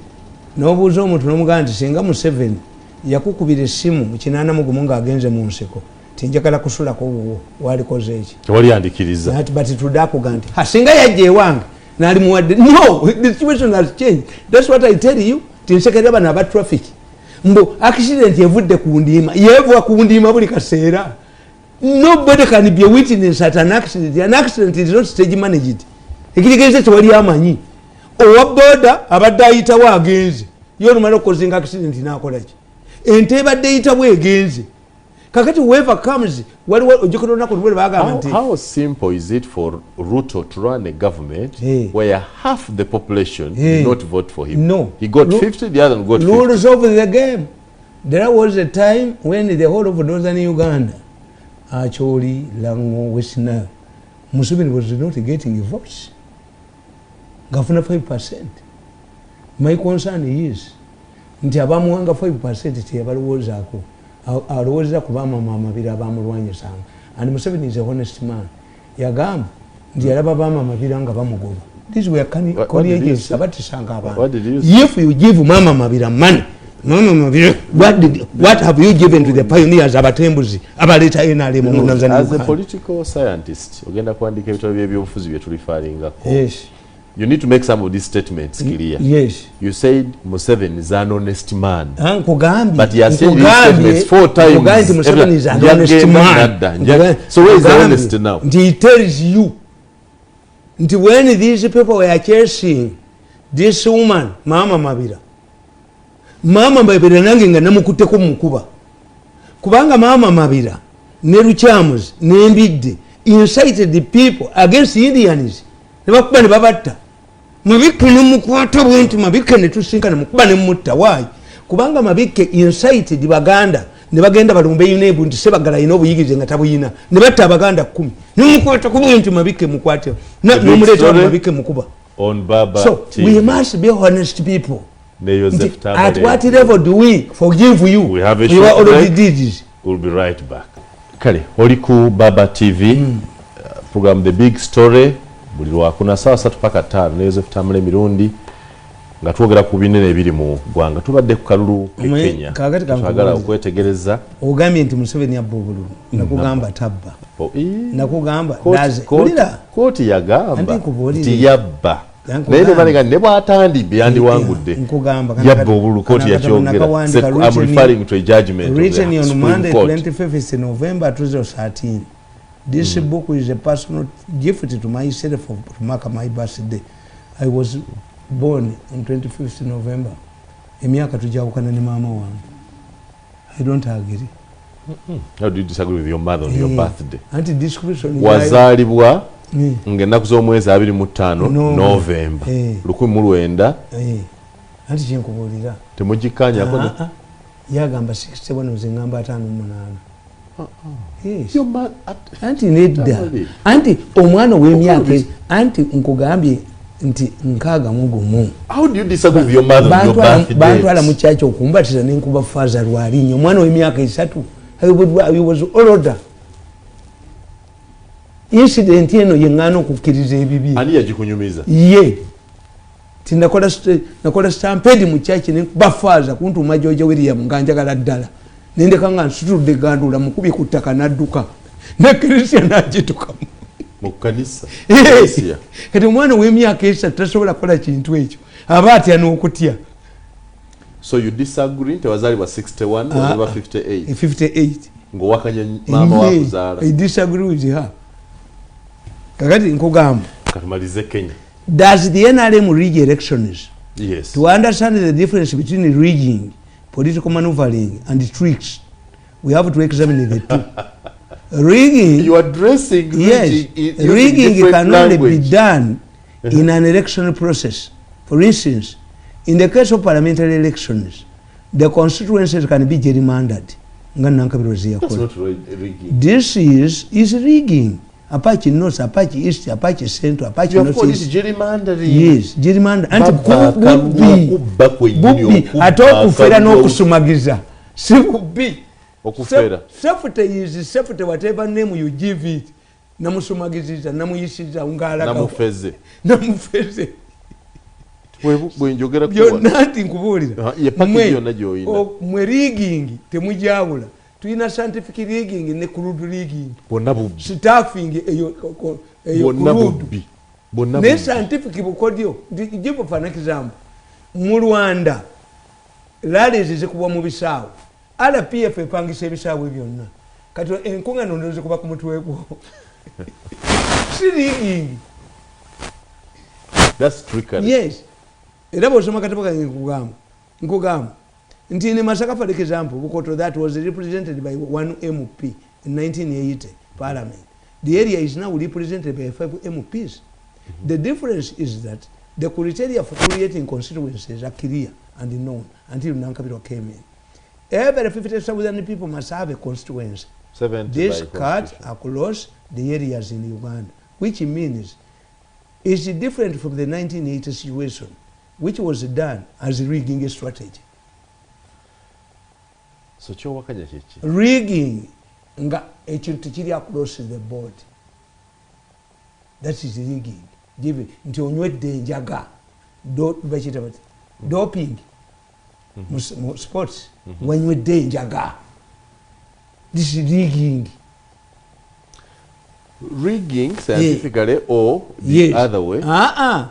n'obuuza omuntu n'omugamba nti singa Museveni yakukubira essimu mu 8 nga agenze mu nseko tinjagala kusulako wuwo walikoze eki
tewali andikiriza
but today akugamba nti singa yajja ewange n'ali muwadde. No, the situation has changed. That's what I tell you. Tinsekera bana aba traffic mbo accident evudde ku ndima yevuwa ku ndima buli kaseera. Nobody can be a witness at an accident. An accident is not stage managed. Ekirigenze tewali amanyi. Owa boda abadde ayitawo agenze yo olumala okukozinga accident n'akolaki ente ebadde eyitawo egenze kakati whoever comes waliwo ojjukira olunaku lubwe bagamba nti
how simple is it for Ruto to run a government where half the population did not vote for him?
No,
he got 50, the other got 50.
Rules of the game. There was a time when the whole of northern Uganda, Acholi, Lango, West Nile, Museveni was not getting votes. Governor 5%. My concern is nti abamuwanga 5% tiyabalowoozako alowooza ku bamama amabiri abamulwanyisanga. And Museveni is a honest man. Yagamba nti yalaba bamama amabiri nga bamugoba These were Kony agents.
What did you say?
If you give Mama Mabira money, Mama Mabira, what have you given to the pioneers abatembuzi abaleta NRM mu Tanzania?
As a political scientist, ogenda kuandika ebitabo by'ebyobufuzi bye tulifaringako.
Yes.
You need to make some of these statements clear.
Yes.
You said Museveni is an honest man.
But
he has said these statements 4 times.
Museveni is an honest man.
So where is the honesty now?
He tells you. When these people were chasing this woman, Mama Mabira nange nga namukuteko mukuba. Kubanga Mama Mabira ne Ruchamus ne Mbidde incited the people against Indians. Nebakuba ne babatta. Mabike ne mukwata bwenti Mabike ne tusinkana mukuba ne mutta. Why? Kubanga Mabike incited Baganda ne bagenda balumbe yunebu nti sebagala ino buyigize nga tabuyina. Ne batta Abaganda 10. Ne mukwata ku bwenti Mabike mukwate. Na muleta Mabike mukuba.
On Baba
so
TV.
We must be honest people.
At
what level do we forgive you?
We have a
you
short
already
break.
Did it.
We'll be right back. Kale, Oliku Baba TV program The Big Story. Buli lwakuna saa 3 paka 5 nezo Tamale Mirundi nga twogera ku binene ebiri mu gwanga tubadde ku kalulu Kenya. Twagala okwetegereza.
Ogambye nti Museveni abba obululu. Nakugamba tabba. Nakugamba
Koti yagamba nti yabba. Naye balega ne bwatandi byandi wangudde. Yabba obululu koti yakyogera. I'm referring to a judgment
written on Monday 25th November 2013. This book is a personal gift to myself to mark my birthday. I was born on 25th November. Emyaka tujawukana ne mama wange. I don't agree.
How do you disagree with your mother on your birthday?
Anti-discrimination.
Wazalibwa ng'ennaku z'omwezi 25 Novemba 1900.
Anti kyenkubuulira.
Temugikkaanyako.
Yagamba 61 ozengamba 58. Yes. Anti nedda. Anti omwana w'emyaka anti nkugambye nti nkaaga mugumu.
How do you disagree with your mother on your birthday?
Bantwala mu kyaki okumbatiza n'enkuba faaza lwalinnya omwana w'emyaka 3. He was older. Incident eno yeŋŋaana okukkiriza ebibi.
Ani yagikunyumiza?
Ye. Nakola stampede mu kyaki n'enkuba faaza kuntuma George William nga njagala ddala. Nendeka nga nsutudde gandula mukubi ku ttaka n'adduka. Ne Christian agitukamu.
Mu kanisa.
Kati omwana w'emyaka 3 tasobola kukola kintu ekyo. Aba atya n'okutya.
So you disagree nti wazalibwa 61 or 58?
58.
Ng'owakanya maama wakuzaala.
I disagree with her. Kakati nkugamba.
Katumalize Kenya.
Does the NRM rig elections?
Yes.
To understand the difference between rigging, political maneuvering, and tricks, we have to examine the two. Rigging.
You are addressing rigging.
Yes. Rigging can only be done in an election process. For instance, in the case of parliamentary elections, the constituencies can be gerrymandered.
That's not rigging.
This is rigging. Apache North, Apache East, Apache Central, Apache North.
You have gerrymandering.
Yes, gerrymandering. Bubi. Atokufera n'okusumagiza. Si bubi.
Okufera.
Safety is safety, whatever name you give it. Namusumagiziza, namuyisiza, ungalaka. Namufeze.
Bwenjogera kuwa.
Byonna nti nkubuulira.
Ye package yonna gy'oyina.
Mwe rigging temujawula. Tuyina scientific rigging ne crude rigging.
Bonna bubbi.
Staffing eyo
bonna bubbi. Bonna
bubbi. Ne scientific bukodyo. Give for an example. Mu Rwanda rallies zikuba mu bisaawo. RPF epangisa ebisaawo byonna. Kati enkungano ndoze kuba ku mutwe gwo. Si rigging.
That's trickery.
Yes. Era bw'osoma katabo kange nkugamba. Nti in Masaka, for example, Bukoto, that was represented by 1 MP in 1980 Parliament. The area is now represented by 5 MPs. The difference is that the criteria for creating constituencies are clear and known until Nankabiro came in. Every 50,000 people must have a constituency. This cut across the areas in Uganda, which means it's different from the 1980 situation, which was done as a rigging strategy.
So kyowakanya kiki?
Rigging nga ekintu kiri across the board. That is rigging. give nti onywedde enjaga bakiyita bati doping mu sports wanywedde enjaga. This is
rigging scientifically or the other way.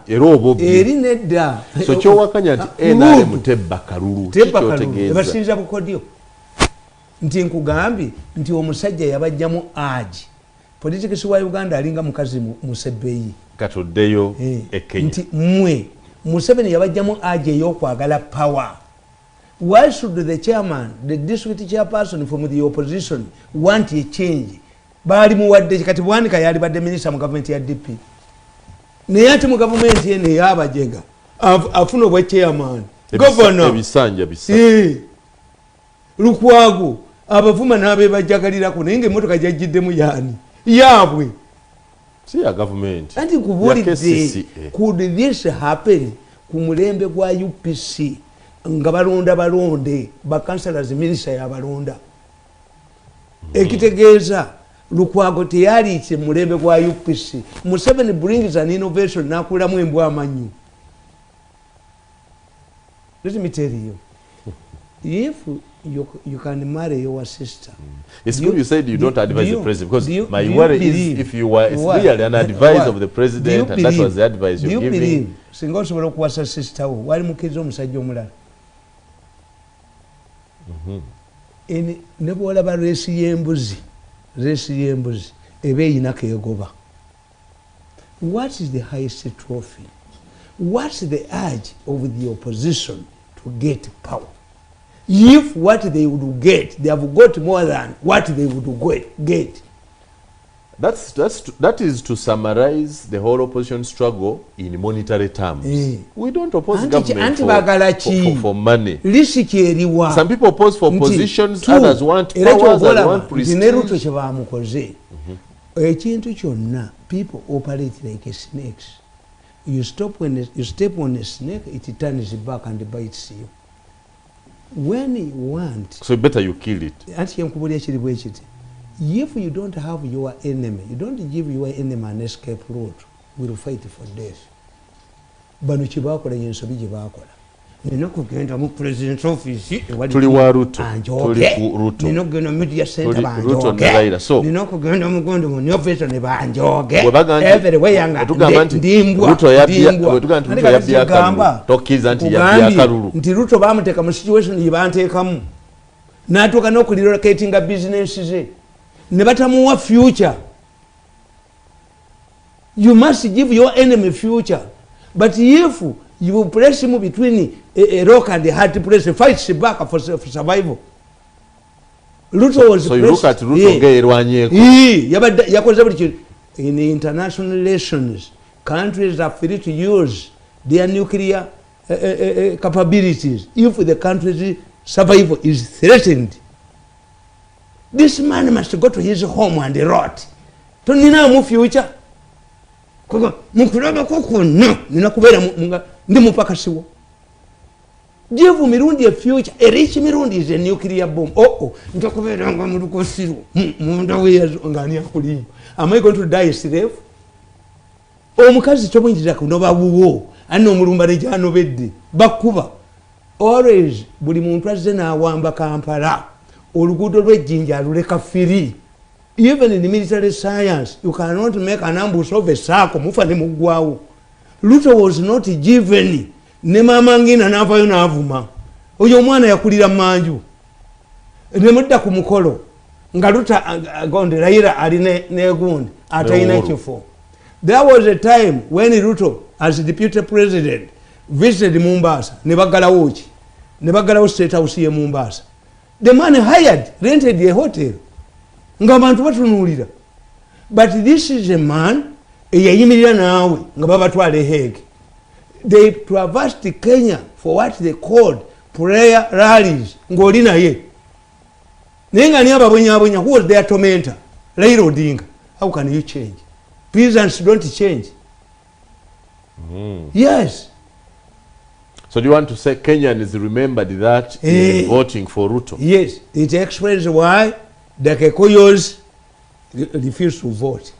Era
obo
eri nedda
so kyowakanya nti NRM tebba kalulu
basinza bukodyo nti nkugambye nti omusajja yabajjamu aji politics wa Uganda alinga mukazi Museveni
katoddeyo Kenya
nti mwe Museveni yabajjamu aji ey'okwagala power. Why should the chairman, the district chairperson from the opposition want a change? Bali muwadde kati bwanika yali badde minister mu government ya DP naye ati mu government yene yabajega afuna obwa chairman governor
ebisanja bisa
Lukwago abavuma nabe bajagalirako naye ng'emmotoka gyajjiddemu yani yaabwe
si ya government
anti kubulidde could this happen ku mulembe gwa UPC nga balonde ba councillors minister yabalonda ekitegeeza Lukwago teyaliitse mulembe gwa UPC. Museveni brings an innovation nakulamu embwa amanyu. Let me tell you, if you can marry your sister.
It's good you said you don't advise the president, because my worry is if you were really an advisor of the president and that was the advice you're giving. Do you believe
singa osobola okuwasa sister wo wali mukkiriza omusajja omulala ne bw'olaba reesi y'embuzi eba eyinako egoba. What is the highest trophy? What's the urge of the opposition to get power? If what they would get, they have got more than what they would get.
That is to summarize the whole opposition struggle in monetary terms. We don't oppose government for money. Some people oppose for positions, others want powers, others want prestige.
Ekintu kyonna, people operate like snakes. You step on a snake, it turns back and bites you. When you want,
so better you kill it.
If you don't have your enemy, you don't give your enemy an escape route, we'll fight for death. Bano chibakola yensobi jibakola. Nino kugenda mu president office
tuli wa Ruto tuli ku Ruto
nino genda media center
Ruto na Raila so
nino kugenda mu gondo mu office ne banjoge
everywhere yanga ndimbwa Ruto yabya kalulu tokiza nti yabya kalulu
nti Ruto bamuteka mu situation yibanteekamu natuka n'okulilocatinga business ze ne batamuwa future. You must give your enemy future, but if you place him between a rock and a hard place, fights back for survival. Ruto was
so you look at Ruto
in international relations, countries are free to use their nuclear capabilities if the country's survival is threatened. This man must go to his home and rot. Tonina mu future. Koko mukulaba koko no ninakubeera ndi mupakasiwo. Give Mirundi a future. A rich Mirundi is a nuclear bomb. Ntakubeera nga mulukosiro. Munda weyazo ngani akuli. Am I going to die a slave? Omukazi kyomuyingira kunoba wuwo. Anno omulumba lejano bedde. Bakuba. Always buli muntu azze n'awamba Kampala. Oluguudo lw'ejjinja aluleka firi. Even in the military science, you cannot make an ambush of a circle. Mufa ne mugwawo. Ruto was not given. Ne mama ngina navayo n'avuma. Oyo omwana yakulira manju. Ne mudda ku mukolo. Nga Ruto gonde Raila ali ne gundi. Atayina kifo. There was a time when Ruto, as deputy president, visited Mombasa. Ne bagalawo ki. Ne bagalawo state house ye Mombasa. The man hired, rented a hotel. Nga bantu batunulira. But this is a man eyayimirira naawe nga babatwala Hague. They traversed Kenya for what they called prayer rallies. Ng'oli naye. Naye nga ni ababonyabonya, who was their tormentor? Raila Odinga. How can you change? Peasants don't change. Yes.
So do you want to say Kenyans remembered that in voting for Ruto?
Yes. It explains why the Kekuyos refused to vote.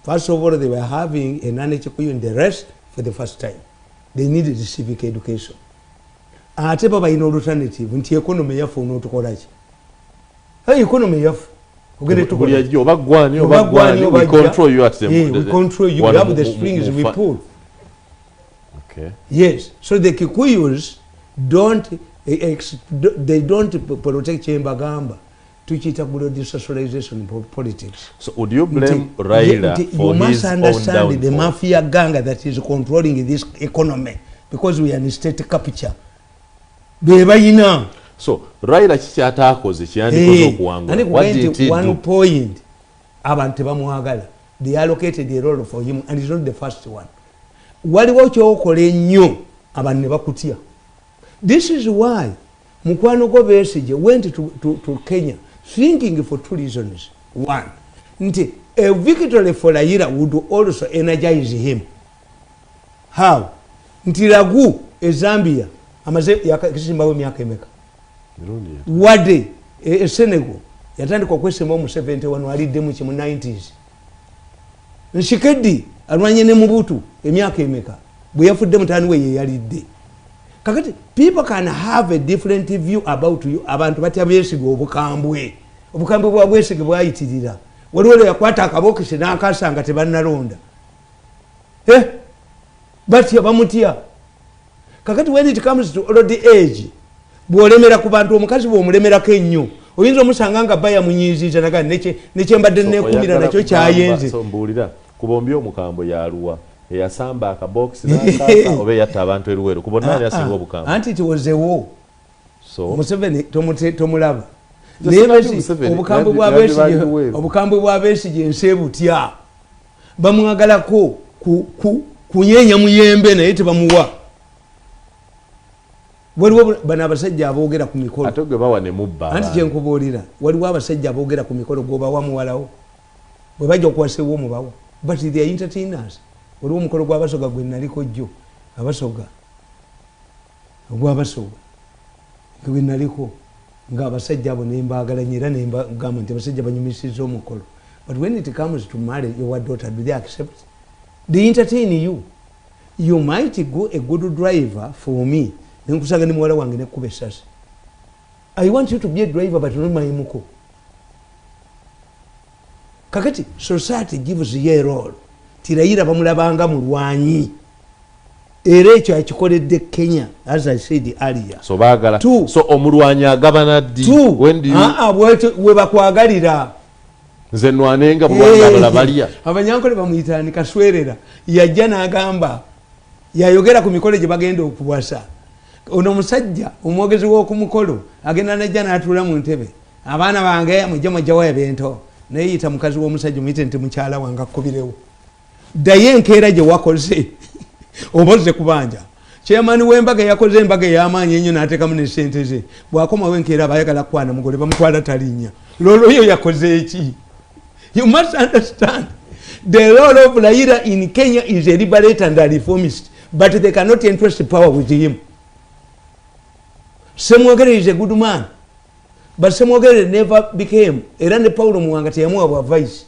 First of all, they were having a non-Kikuyu in the rest for the first time. They needed civic education. Ate baba ino alternative nti economy yafu n'otukolachi. Economy yafu. Ogere tukola.
Obagwani we control you at them.
We control you. We have the strings we pull.
Okay.
Yes. So the Kikuyus they don't protect Chembagamba to cheat the socialization in politics.
So would you blame Raila for
you
his
must understand
own
the mafia gang that is controlling this economy because we are in state capture.
So Raila chichatakoze chiyandikoze okuwangula.
What did he do? One point abantu bamuagala. They allocated a role for him and he's not the first one. Waliwo kyokola ennyo abantu ne bakutya. This is why Mukwano Besigye went to Kenya thinking for two reasons. One, a victory for Raila would also energize him. How? Ntiragu Zambia amaze yakisimbawo myaka emeka. Wade Senegal yatandika okwesema mu 71 alidde mu 90s. Nshikedi alwanye ne Mubutu emyaka emeka. Bwe yafudde mutani we yalidde. Kakati people can have a different view about you. Abantu batya Besigye obukambwe. Obukambwe bwa Besigye bwayitirira. Waliwo yakwata akabokisi n'akasanga tebannalonda. Batya bamutya. Kakati when it comes to old age, bwolemera ku bantu omukazi bw'omulemerako ennyo oyinza omusanga nga baya munyiiziza naga nekyembadde nekumira nakyo kyayenze.
So mbuulira kubombi omukambo yaluwa eyasamba akabokisi n'akasa oba yatta abantu eruweru kubonna yasinga obukambo.
Anti it was a war.
So
Museveni tomulaba. Obukambwe bwa Besigye ensi butya bamwagalako kunyenya muyembe naye tebamuwa. Waliwo bana abasajja aboogera ku mikolo
ate gwe bawa ne mubba.
Anti kyenkubuulira waliwo abasajja aboogera ku mikolo gwobawa muwalawo bwe bajja okuwasewo mubawa but they are entertainers. Waliwo omukolo gw'abasoga gwe naliko jjo abasoga ogw'abasoga gwe naliko nga abasajja abo nembaagalanye era nembagamba nti abasajja banyumisiza omukolo. But when it comes to marry your daughter, do they accept? They entertain you. You might go a good driver for me. Nkusanga ni muwala wange nekkuba essasi. I want you to be a driver but not mayimuko. Kakati society gives you a role. Tirayira bamulabanga mulwanyi. Era ekyo akikoledde Kenya as I said earlier.
So baagala. So omulwanyi agabana ddi? When do you...
we bakwagalira.
Nze nwanenga mulwanyi abalala balya.
Abanyankole bamuyitani kaswerera. Yajja n'agamba yayogera ku mikolo gye bagenda okuwasa. Ono musajja omwogezi w'okumukolo agenda najja n'atuula mu ntebe. Abaana bange mujja wa ebintu. Naye yita mukazi w'omusajja muyite nti mukyala wange akubirewo. Ddayo enkeera gye wakoze oboze kubanja. Chairman w'embaga yakoze embaga ey'amaanyi ennyo n'ateekamu ne ssente ze. Bw'akomawo enkeera abayagala kwana mugole bamutwala talinnya. Lolo yo yakoze eki. You must understand the role of Raila in Kenya is a liberator and a reformist, but they cannot entrust power with him. Semwogere is a good man, but Semwogere never became. Erande Paulo Muwanga teyamuwa vice.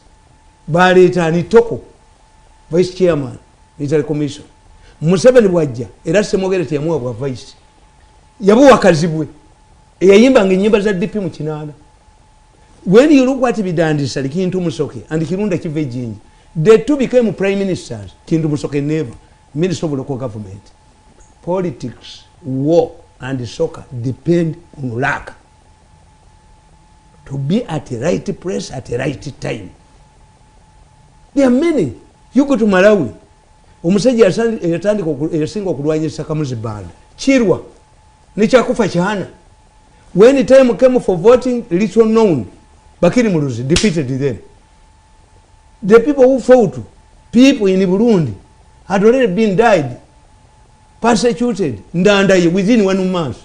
Baleeta Nitoko, vice chairman, military commission. Museveni bwajja era Semwogere teyamuwa vice. Yabuwa kazibwe. Eyayimbanga ennyimba za DP mu kinaana. When you look at Bidandisa, Kintu Musoke, and Kirunda Kivejinji, the two became prime ministers. Kintu Musoke never. Minister of local government. Politics, war, and soccer depend on luck. To be at the right place at the right time. There are many. You go to Malawi. Omusajja yasinga okulwanyisa Kamuzi Banda. Chirwa. Nekyakufa kyana. When the time came for voting, little known. Bakiri Muruzi defeated them. The people who fought, people in Burundi, had already been died, persecuted, ndandaye within 1 month.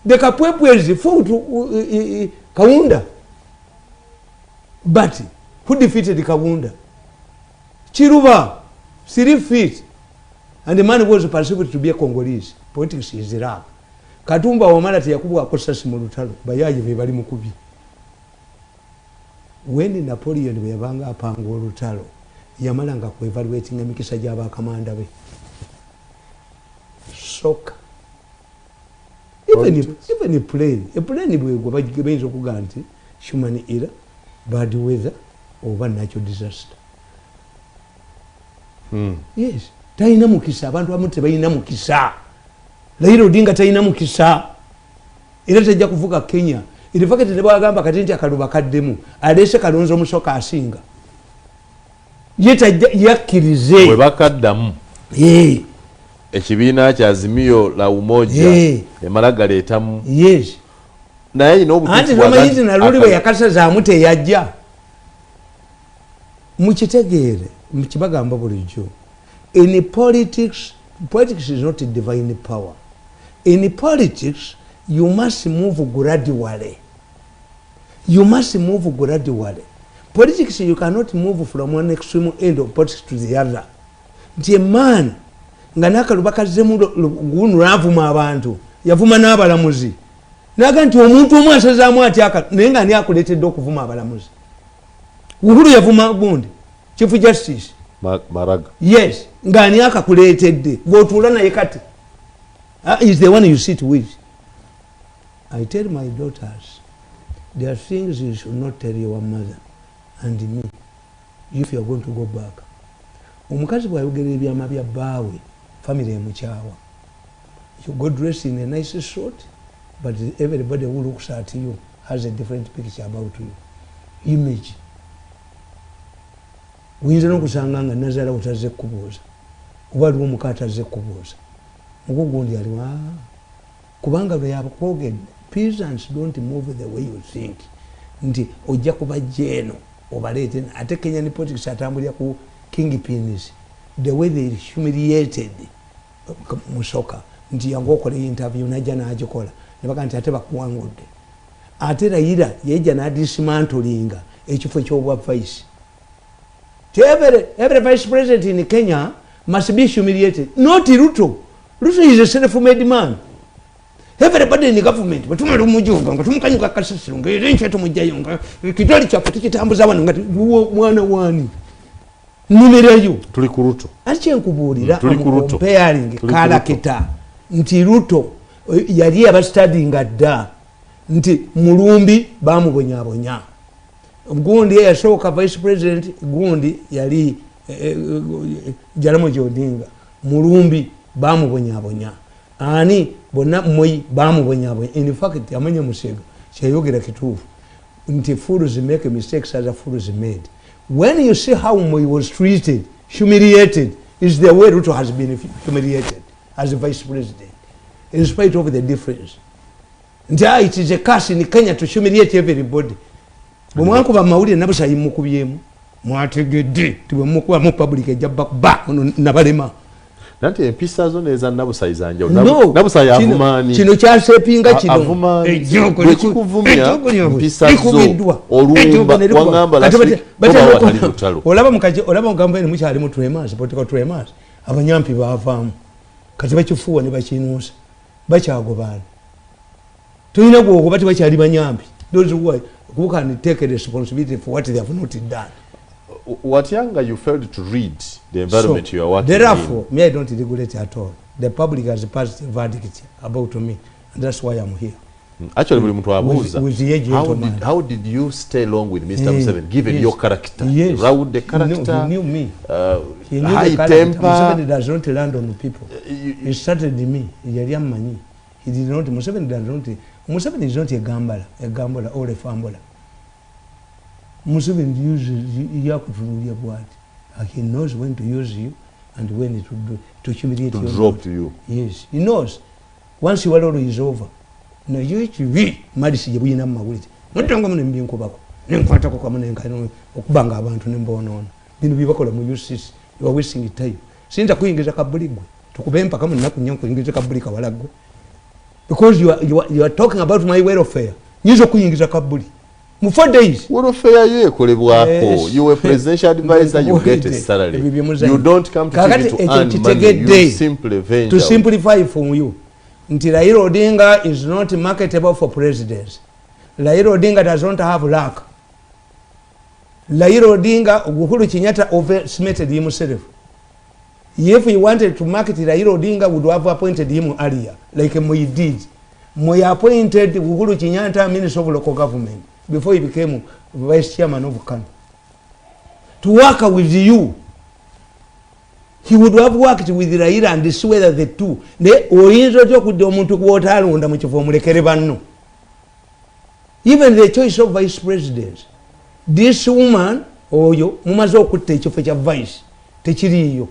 The Kapwepwezi fought Kaunda. But who defeated Kaunda? Chiruba, 3 feet. And the man was perceived to be a Congolese. Politics is Iraq. Katumba Wamala Tiyakubu akosasi mu lutalo bayaji be bali mukubi. When Napoleon beyabanga apanga olutalo yamalanga ku evaluating emikisa gy'abakamanda be soccer even a plane bwegwa bayinza okugamba nti human error, bad weather oba natural disaster. Yes, talina mukisa, abantu abamu tebalina mukisa. Raila Odinga talina mukisa era tajja kuvuga Kenya. In fact ne bagamba kati nti akaluba kaddemu alese Kalonzo Musyoka asinga yeta yakkirize
we bakaddamu ekibiina kya Azimio la Umoja emala galeetamu
yes
naye n'obutuufu
bwamanyizi naluli bwe yakasazaamu teyajja mukitegeere mukibagamba bulijjo. In politics is not a divine power. In politics you must move gradually. You must move gradually. Politics, you cannot move from one extreme end of politics to the other. The man nga nakaluba kazzemu gunu avuma abantu yavuma n'abalamuzi naga nti omuntu omu asazaamu atyaka naye nga ani akuleetedde okuvuma abalamuzi. Uhuru yavuma gundi Chief Justice
Maraga.
Yes, nga ani akakuleetedde bw'otuula naye kati is the one you sit with. I tell my daughters, there are things you should not tell your mother and me if you are going to go back. Omukazi bw'ayogera ebyama bya bbaawe family emukyawa. You go dressed in a nice suit, but everybody who looks at you has a different picture about you. Image. Uyinza n'okusanga nga nazaala utazze kubuuza oba aliwo omuka atazze kubuuza mugugundi aliwa kubanga lwe yakwogedde. Peasants don't move the way you think. Nti ojja kuba jeeno obaleete ate Kenya ni politics atambulira ku kingpins the way they humiliated Musyoka nti yangu okola interview najja n'agikola ne baga nti ate bakuwangudde. Ate Raila yejja n'adismantlinga ekifo ky'obwa vice. Every vice president in Kenya must be humiliated. Not Ruto. Ruto is a self-made man. Everybody in the government, but tomorrow Mujuga, but Mukanuka Kasung, Mujayunga, Kitolicha, Tikitambuzawan, one. Numerayu,
Tulikuruto.
Achiankuburi, comparing Kalakita, Nti Ruto, Yadi ever studying at Da, Nti Murumbi, Bamu Bonyabonya. Gundi yasooka vice president gundi yali Jaramogi Odinga Mulumbi bamubonyabonya ani bonna Moi bamubonyabonya. In fact amanya Musega kyayogera kituufu nti fools make mistakes as a fools made. When you see how Moi was treated, humiliated, is the way Ruto has been humiliated as a vice president in spite of the difference. Nti it is a curse in Kenya to humiliate everybody. Bumwankuba mawulire nabusayi mukubyemu mwategedde tibwemukuba mu public ejabba ba nabalema
nanti empisa zo neza nabusayi zanja nabusayi avumani
kino kyasepinga kino
avumani kikuvumya empisa zo olumba wangamba lasi
olaba mukaje olaba ngamba ni mukyali mu tremas political tremas abanyampi baavaamu kati bakifuwa ne bakinuusa bakyagobana tulina gwogo bati bakyali banyampi those who can take a responsibility for what they have not done.
What younger you failed to read the environment you are working
therefore, me I don't regulate at all. The public has passed a verdict about me, and that's why I'm here.
Actually, how did you stay long with Mr. Museveni, given your character?
Yes.
Raud the character.
He knew me. He knew
high
the character.
temper.
Museveni does not land on people. He started me. He did not. Museveni does not. Museveni is not a gambler or a fambola. Museveni uses Yakutulia what? He knows when to use you and when to humiliate you.
To drop to you.
Yes, he knows. Once your order is over, no, you Madisi Yabina Mawit. Not don't come and be in Kubako. Nenkwata ko kamune nkano okubanga abantu nembono bino bibakola mu uses you are wasting the time. Sinza kuyingiza kabuligwe tukubempa kama nakunyanko kuyingiza kabulika walagwe. Because you are talking about my welfare. Nizo kuyingiza kabuli. Mu 4 days.
Welfare you ekolebwako. You were presidential advisor, you get a salary. You don't come to TV to earn money. You simply venture.
To simplify for you. Nti Raila Odinga is not marketable for presidents. Raila Odinga does not have luck. Raila Odinga, Uhuru Kenyatta overestimated himself. If he wanted to market Raila Odinga, would have appointed him earlier, like Moi did. Moi appointed Uhuru Kenyatta Minister of Local Government before he became Vice Chairman of Kano. To work with you, he would have worked with Raila and see whether the two. Even the choice of vice president. This woman, oyo, mumazo okutte ekifo kya vice, tekiriyo.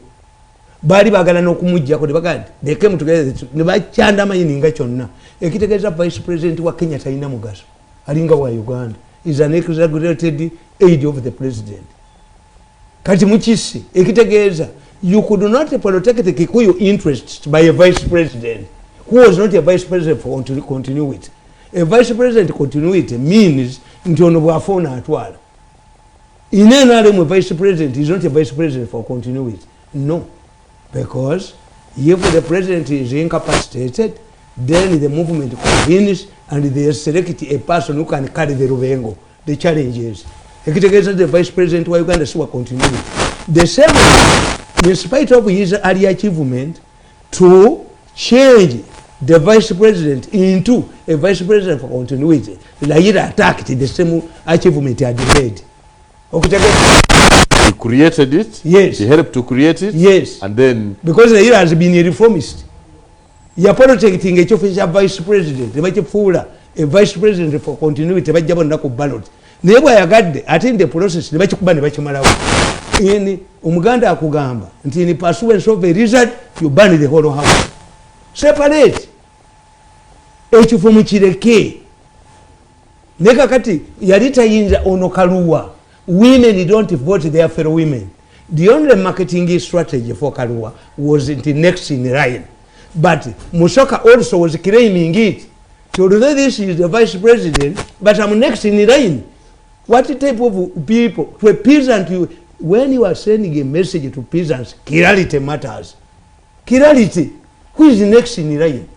Bali bagala n'okumujja ko bagadi. They came together ne bakyanda mayininga kyonna. Ekitegeeza vice president wa Kenya talina mugaso. Alinga wa Uganda. Is an exaggerated aid of the president. Kati mukisi ekitegeeza you could not protect the Kikuyu interests by a vice president who was not a vice president for continuity. A vice president continuity means nti ono bwafuna atwala. In another vice president is not a vice president for continuity. No. Because if the president is incapacitated, then the movement convenes and they select a person who can carry the rubengo, the challenges. The vice president of Uganda will continue. The same, in spite of his early achievement, to change the vice president into a vice president for continuity, Raila attacked the same achievement he had made.
He created it.
Yes.
He helped to create it.
Yes.
And then
because Raila has been a reformist. You are protecting a vice president. They might fool a vice president for continuity. They might ballot. Never I got I think the process. They might ban in Uganda akugamba. Until in pursuance of a result, you ban the whole house. Separate. Echo from Chireke. Neka kati yarita yinza onokaluwa. Women don't vote their fellow women. The only marketing strategy for Karua was the next in line. But Musoka also was claiming it. So although this is the vice president, but I'm next in line. What type of people? To a peasant, when you are sending a message to peasants, clarity matters. Clarity. Who is next in line?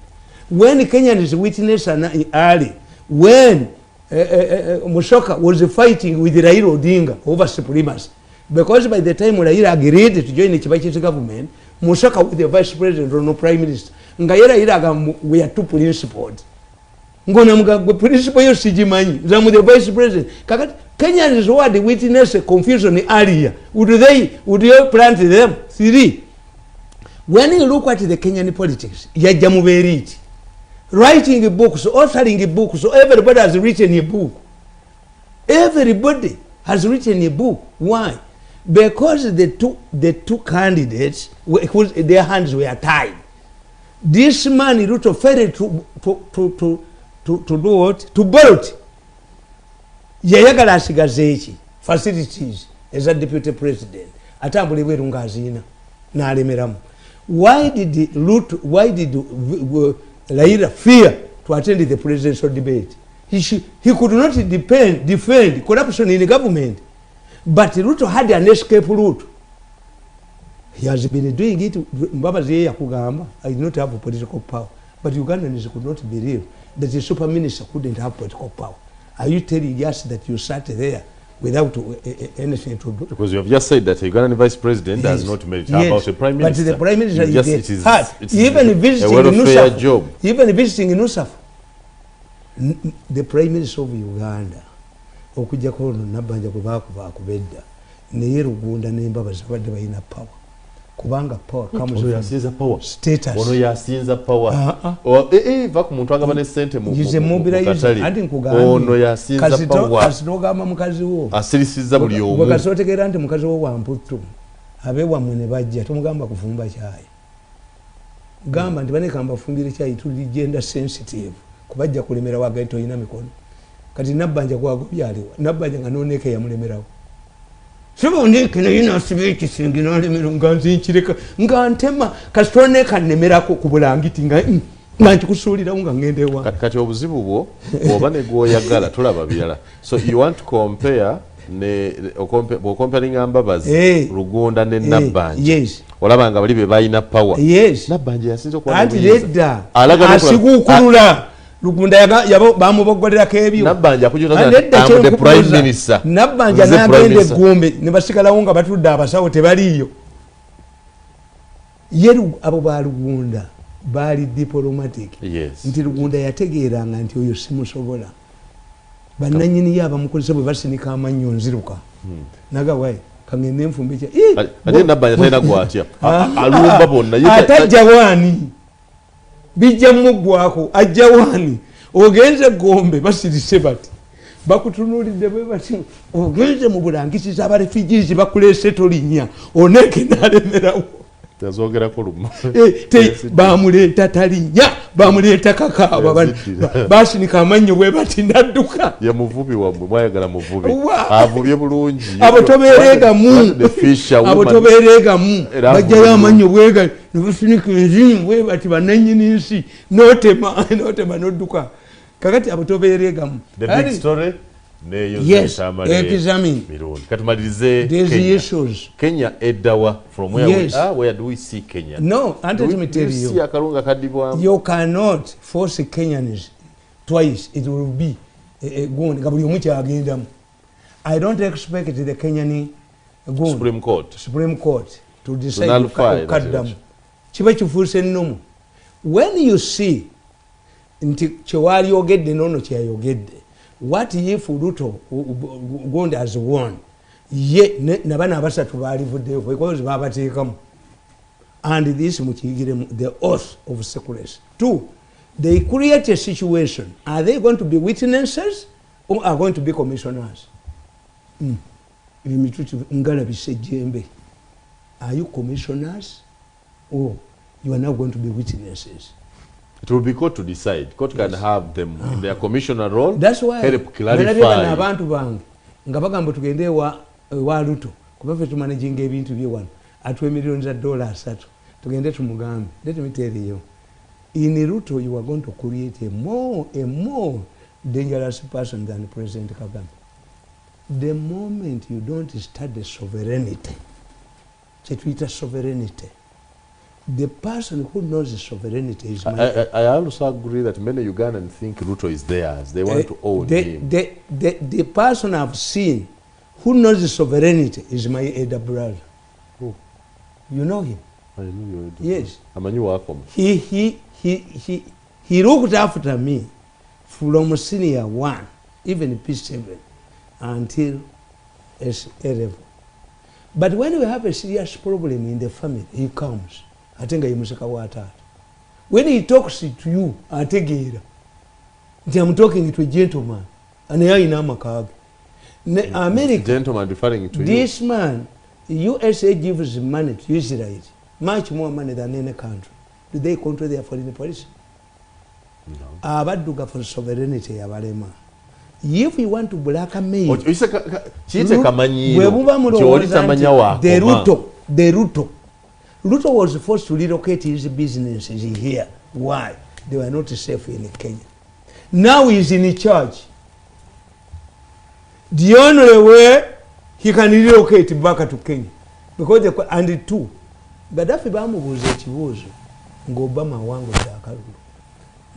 When Kenyans witness an early, when Musoka was fighting with Raila Odinga over supremacy. Because by the time Raila agreed to join the Chibachi's government, Musoka with the vice president or no prime minister, we are two principled. Ngona principle yo sijimanyi zamu the vice president. Kenyans who had witness a confusion earlier. Would you plant them? Three. When you look at the Kenyan politics, yajamu veriti. Writing books, authoring books, so everybody has written a book. Everybody has written a book. Why? Because the two candidates, their hands were tied. This man Ruto failed to do what? To vote. Yayagala asigazechi facilities as a deputy president. Atambuli werunga hazina na alemeramu. Why did Raila fear to attend the presidential debate? He could not defend corruption in the government. But Ruto had an escape route. He has been doing it. I do not have political power. But Ugandans could not believe that the super minister couldn't have political power. Are you telling us that you sat there without anything to do? Because you have just said that a Ugandan vice president does not merit about a prime minister. But the prime minister is hard. Even visiting Nusaf, even visiting Nusaf, the prime minister of Uganda, okujja ko nabanja kuba kubedda ne Uganda n'embabazi badde bayina power. Kubanga power comes with yasinza power status. Ono yasinza power. Va ku muntu agaba ne sente mu katali. Ono yasinza power. Asinogamba mukazi wo. Asirisiza buli omu. Bakasotegera nti mukazi wo wamputu. Abe wamwe ne bajja tumugamba kufumba chai. Gamba ndi bane kamba fumbire chai tuli gender sensitive. Kubajja kulemera wagaito ina mikono. Kati nabanja kwagobyaliwa. Nabanja nganoneke ya mulemerawo. Sebo ndike na ina sibiki singina lemero nganzi nchireka ngantema kasitone kanemerako kubulangiti nganchi kusulira unga ngende wa kati obuzibu bwo oba ne goyagala tulaba byala. So you want to compare ne comparing ambabazi Rugunda ne Nabanja. Yes. Olaba nga bali be bayina power. Yes. Nabanja yasinzo kwa anti ledda asigukulula Lugunda yabo bamubogolera kebyo
Nabanja I'm the prime minister
Nabanja nagende Gombe ne basikala wonga batudde abasawo tebaliyo yeru abo ba Lugunda bali diplomatic nti Lugunda yategeeranga nti oyo simusobola bananyini yaba mukolese bwe basinika amanyo nziruka naga wae kangene nfumbe kya
ate Nabanja tayina gwatya alumba bonna
atajja wani bijja mugwako ajja wani ogenze Gombe basirise bati bakutunulidde bwe bati ogenze mu bulangisiza aba refugees bakulese tolinya oneke nalemerawo
tazogera ko luma
bamuleta talinya bamuleta kakaba basinika amanyo bwe bati nadduka
ya muvubi wabwe mwayagala muvubi avubye bulungi
abo toberega mu bajja yamanyo bwega nibasinika enzimu bwe bati bananyini nsi notema nodduka kakati abo toberega mu
the big story neyo
examine
Mirundi katumalirize Kenya edawa from where do we see Kenya?
No, and let me tell you, you cannot force Kenyans twice. It will be going. I don't expect the Kenyan Supreme Court to decide to cut them. When you see you get the no you get what if Ruto Uganda has won? Ye nabana basatu balivudde because babateekamu and this muchigire the oath of secrecy. 2, they create a situation. Are they going to be witnesses or are going to be commissioners? Are you commissioners or you are now going to be witnesses?
It will be court to decide. Court can have them in their commissioner role.
That's why
help clarify.
Abantu bange nga bagamba tugende wa Ruto kuba fe managing ebintu bye wano atwe millions of dollars tugende tumugambe. Let me tell you, in Ruto you are going to create a more dangerous person than President Kagame. The moment you don't study sovereignty, sovereignty, the person who knows the sovereignty is
I also agree that many Ugandans think Ruto is theirs. They want to own him.
The person I've seen who knows the sovereignty is my elder brother.
Who?
You know him?
I know you.
Yes.
He
looked after me from senior 1, even P7, until S11. But when we have a serious problem in the family, he comes. I think I must water. When he talks to you, I take it. I'm talking to a gentleman, and I am Makag. America,
gentleman referring to
this man, USA gives money to Israel, much more money than any country. Do they control their foreign policy?
No.
Abaduga for sovereignty abalema. If we want to black a mail, the Ruto was forced to relocate his businesses here. Why? They were not safe in Kenya. Now he's in charge. The only way he can relocate back to Kenya. Because and the 2, Gaddafi bamubuza ekibuuzo ng'Obama wangu Dakarulu.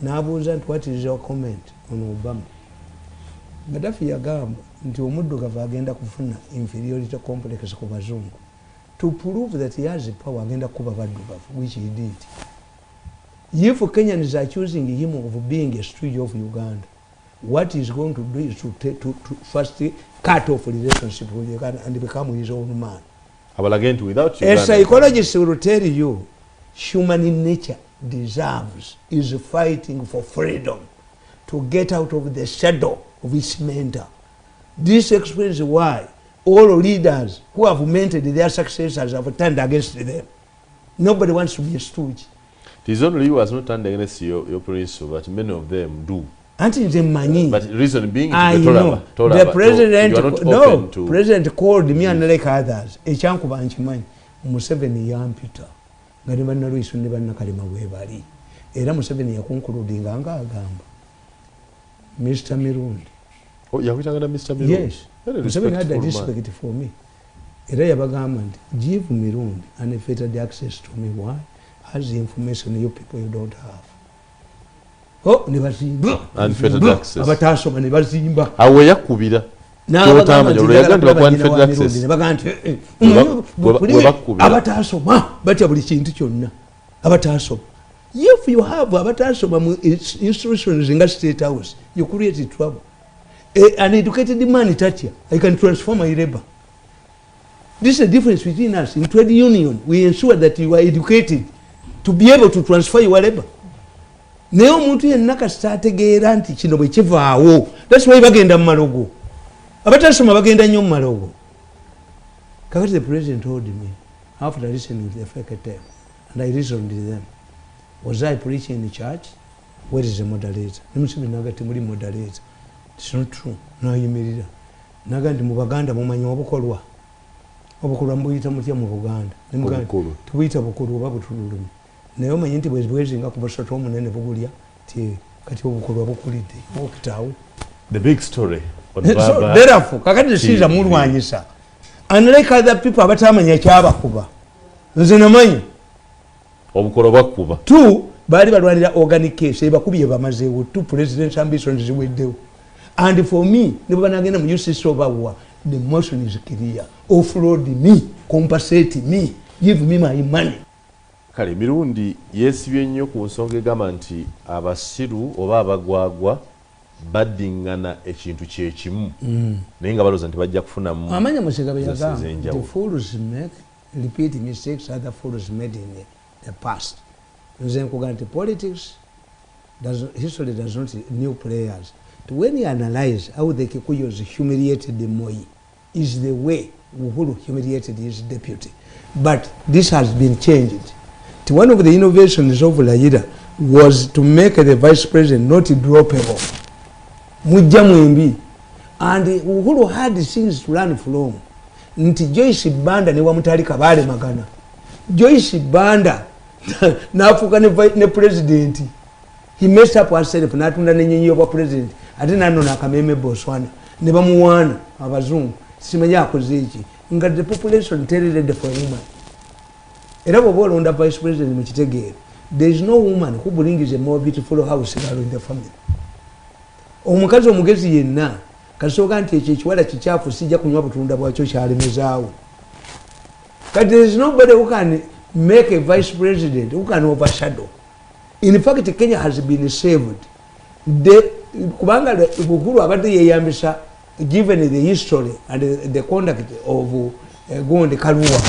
N'abuuza nti what is your comment on Obama? Gaddafi yagamba nti omuddugavu agenda kufuna inferiority complex ku bazungu. To prove that he has the power agenda kuba baddugavu, which he did. If Kenyans are choosing him of being a stooge of Uganda, what he's going to do is to first cut off relationship with Uganda and become his own man.
Without
a psychologist will tell you, human nature deserves, is fighting for freedom to get out of the shadow of its mentor. This explains why all leaders who have mentored their successors have turned against them. Nobody wants to be a stooge.
It is only you who has not turned against your principle, but many of them do.
Until the money.
But the reason being,
I know. The president, president called me and like others. Echankuba anchimanyi. Museveni yampita. Ngati banna Luisu ne banna Kalema webali. Era Museveni yakunkuludinga nga agamba. Mr. Mirundi.
Oh, yakwitanga Mr. Mirundi?
Yes. Museveni had a respect for me. Era yabagamba nti give Mirundi unfettered access to me. Why? Has the information you people you don't have. oh ne bazimba
unfettered access
abatasoma ne bazimba
awe yakubira
abatasoma batya buli kintu kyonna abatasoma. If you have abatasoma mu institutions nga State House, you create trouble. An educated man tatya, I can transform my labor. This is the difference between us. In trade union, we ensure that you are educated to be able to transfer your labor. Naye omuntu yenna kasita ategeera nti kino bwe kivaawo, that's why bagenda mu malogo. Abatasoma bagenda nnyo mu malogo. Kakati the president told me, after listening to the fake tape, and I reasoned with them, was I preaching in the church? Where is the moderator? Nimusibi nagati muri moderator. It's not true. No yimirira. Nagandi mu Baganda mumanyi obukolwa. Obukolwa mbuyita mutya mu Buganda. Nimuganda tubuyita bukolwa oba butululumi. Naye omanyi nti bwezi nga kubasatu omunene bugulya ti kati obukolwa bukulidde okitawo.
The big story.
So therefore kakati siza mulwanyisa. Unlike other people abatamanya kyabakuba. Nze namanyi
obukolwa bwakuba.
Two bali balwanira organic case ebakubye bamazeewo two presidential ambitions ziweddewo. And for me nibo banagenda mu UCC obawa the motion is clear. Offload me, compensate me, give me my money.
Kale Mirundi yesibye nnyo ku nsonga egamba nti abasiru oba abagwagwa baddingana ekintu kyekimu naye nga balooza nti bajja kufunamu
amanya musega beyagamba the fools make repeat mistakes other fools made in the past. Nze nkugamba nti politics history does not new players. When you analyze how the Kikuyos humiliated the Moi is the way Uhuru humiliated his deputy. But this has been changed. One of the innovations of Laida was to make the vice president not droppable. Mujamwembi. And Uhuru had things to learn from. Nti Joyce Banda ne wamutalika bale magana. Joyce Banda nafuka ne president. He messed up herself natunda nenyenyi oba president. Ate nano nakameme Botswana. Ne bamuwana abazungu. Simanya akoze iki. Nga the population terrified for a woman. Era bwoba under vice president mukitegeera, there is no woman who brings a more beautiful house girl in the family. Omukazi omugezi yenna kasooka nti ekyo ekiwala kikyafu sijja kunywa butunda bwakyo kyalemezaawo. But there is nobody who can make a vice president who can overshadow. In fact, Kenya has been saved. Kubanga Uhuru abadde yeyambisa given the history and the conduct of Gonde Kaluwa.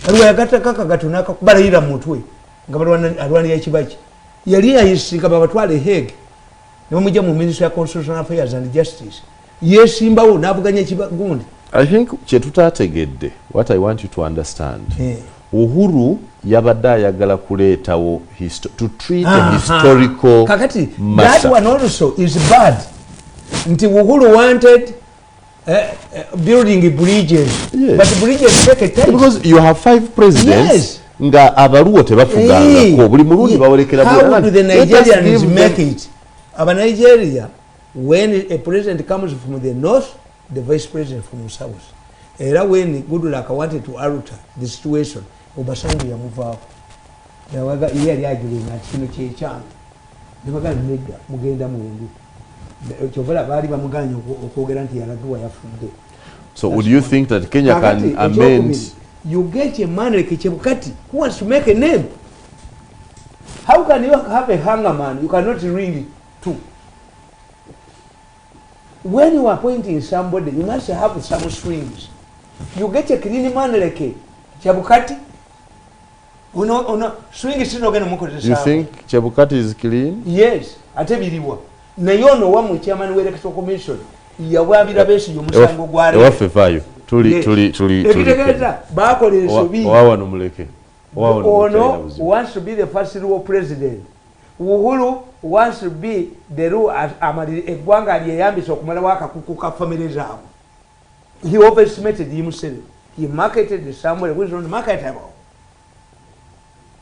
Kaluwa yagata kaka gatunaka kubalira mutwe nga alwani ya Kibaki. Yali yayisika babatwale Hague. Nemujja mu Ministry of Constitutional Affairs and Justice. Yesimbawo nabuganya Kibagundi.
I think kyetutategedde what I want you to understand. Uhuru yabadde ayagala kuleetawo to treat a historical
kakati
matter.
That one also is bad. Nti Uhuru wanted building bridges.
Yes.
But bridges take a time.
Because you have 5 presidents.
Yes.
Nga abaluwo tebafuganga ko buli murundi bawolekera
how do the Nigerians make it? Aba Nigeria, when a president comes from the north, the vice president from the south. Era when Goodluck wanted to alter the situation, Obasanjo yamuvaawo. Yawaga yali agiringa kino kyekyanga. Nebagamba nedda mugenda mwembi. Kyovala baali bamuganya okwogera nti yalagiwa yafudde.
So would you think that Kenya can amend?
You get a man like Chebukati who wants to make a name. How can you have a hanger man? You cannot ring two. When you are appointing somebody, you must have some strings. You get a clean man like Chebukati. Swing is not going to.
You think Chebukati is clean?
Yes. Atebiriwa. Nayono wa mu chairman wa electoral commission. Yawabira besi yomusango gwari.
Ewafevayo. Tuli.
Bakole sobi.
Wawa no muleke.
Ono wants to be the first rule president. Uhuru wants to be the rule amali egwanga aliyeyambisa okumala waka kukuka family zabo. He overestimated himself. He marketed somewhere which was marketable.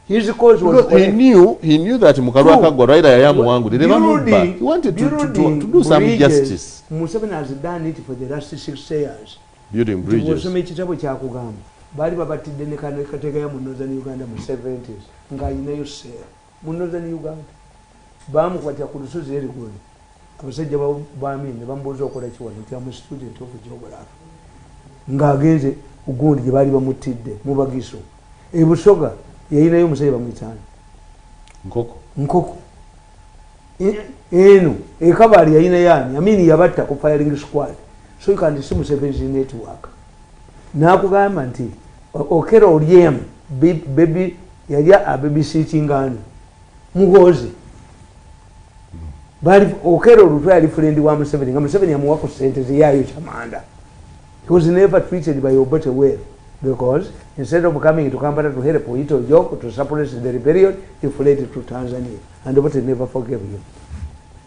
His cause was
he knew that Mukarwaka Gwaira Yayamu wangu did never move back. He wanted to do some justice.
Museveni has done it for the last 6 years.
Building bridges.
Wasome kitabo kyakugamba. Bali babatidde ne katega ya munoza ni Uganda mu 70s. Nga inayo sera. Munoza ni Uganda. bamukwatira ku lusozi erigoni abasajja bami ne bamubuuza okola kiwano nti amu student of geography ng'agenze ugundi gye baali bamutidde mu Bagiso ebusoga yayinayo omusajja bamwitaani nkoko eno ekabaali yayina yaani amini yabatta ku firing squad so you can see Museveni's network n'akugamba nti okera olyemu baby yali ababisittingani mugozi bali okero olutwa yali friend wa Museveni nga Museveni yamuwako sente ziyayo chamanda. He was never treated by Obote well because instead of coming to Kampala to help Ito Joko to suppress the rebellion, he fled to Tanzania and Obote never forgave him.